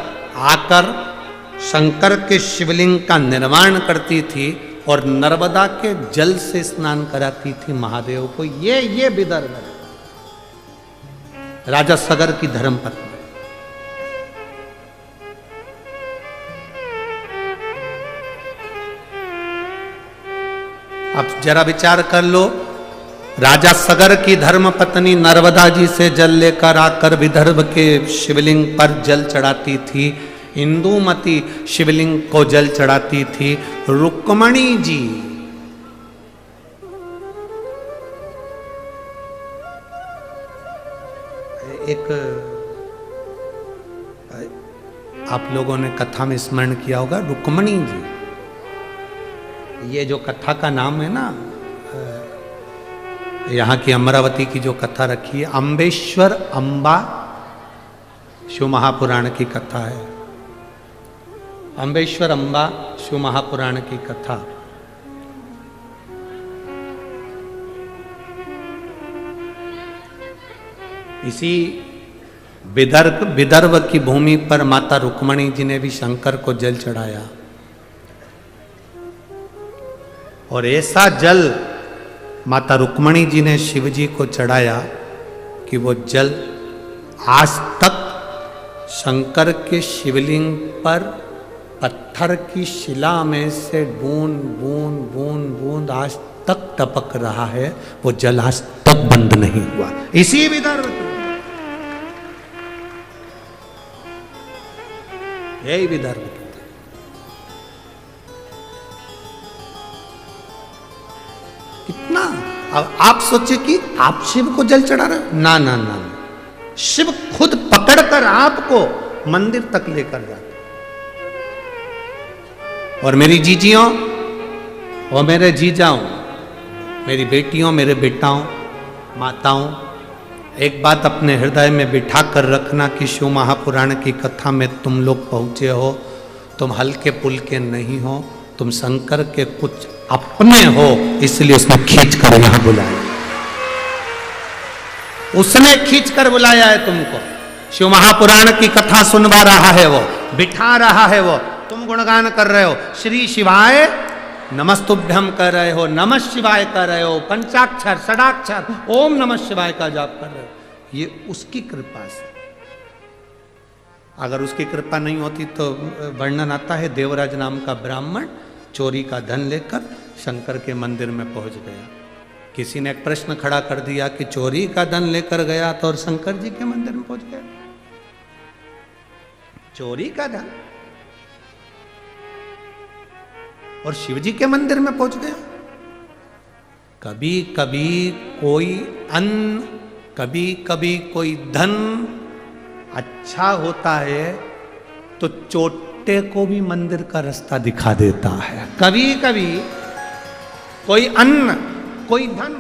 आकर शंकर के शिवलिंग का निर्माण करती थी और नर्मदा के जल से स्नान कराती थी महादेव को। ये विदर्भ है, राजा सगर की धर्मपत्नी। अब जरा विचार कर लो, राजा सगर की धर्मपत्नी नर्मदा जी से जल लेकर आकर विदर्भ के शिवलिंग पर जल चढ़ाती थी। इंदुमती शिवलिंग को जल चढ़ाती थी। रुक्मणी जी एक, आप लोगों ने कथा में स्मरण किया होगा, रुक्मणी जी, ये जो कथा का नाम है ना, यहाँ की अमरावती की जो कथा रखी है, अम्बेश्वर अम्बा शिव महापुराण की कथा है। अम्बेश्वर अम्बा शिव महापुराण की कथा। इसी विदर्भ की भूमि पर माता रुक्मणी जी ने भी शंकर को जल चढ़ाया और ऐसा जल माता रुक्मणी जी ने शिव जी को चढ़ाया कि वो जल आज तक शंकर के शिवलिंग पर पत्थर की शिला में से बूंद बूंद बूंद बूंद आज तक टपक रहा है। वो जल आज तक तक बंद नहीं हुआ। इसी विदर्भ यही विदर्भ कितना। अब आप सोचिए कि आप शिव को जल चढ़ा रहे हो, ना ना ना, शिव खुद पकड़कर आपको मंदिर तक लेकर जाते। और मेरी जीजियों और मेरे जीजाओं, मेरी बेटियों, मेरे बेटाओं, माताओं, एक बात अपने हृदय में बिठा कर रखना कि शिव महापुराण की कथा में तुम लोग पहुंचे हो, तुम हल्के पुल्के नहीं हो, तुम शंकर के कुछ अपने हो, इसलिए उसने खींच कर यहां बुलाया। उसने खींच कर बुलाया है तुमको। शिव महापुराण की कथा सुनवा रहा है वो, बिठा रहा है वो, तुम गुणगान कर रहे हो, श्री शिवाय नमस्तुभ्यम कर रहे हो, नमः शिवाय कर रहे हो, पंचाक्षर षडाक्षर ओम नमः शिवाय का जाप कर रहे हो। ये उसकी कृपा से। अगर उसकी कृपा नहीं होती तो वर्णन आता है, देवराज नाम का ब्राह्मण चोरी का धन लेकर शंकर के मंदिर में पहुंच गया। किसी ने एक प्रश्न खड़ा कर दिया कि चोरी का धन लेकर गया तो और शंकर जी के मंदिर में पहुंच गया, चोरी का धन और शिव जी के मंदिर में पहुंच गया। कभी कभी कोई अन्न, कभी कभी कोई धन अच्छा होता है तो चोटे को भी मंदिर का रास्ता दिखा देता है। कभी कभी कोई अन्न, कोई धन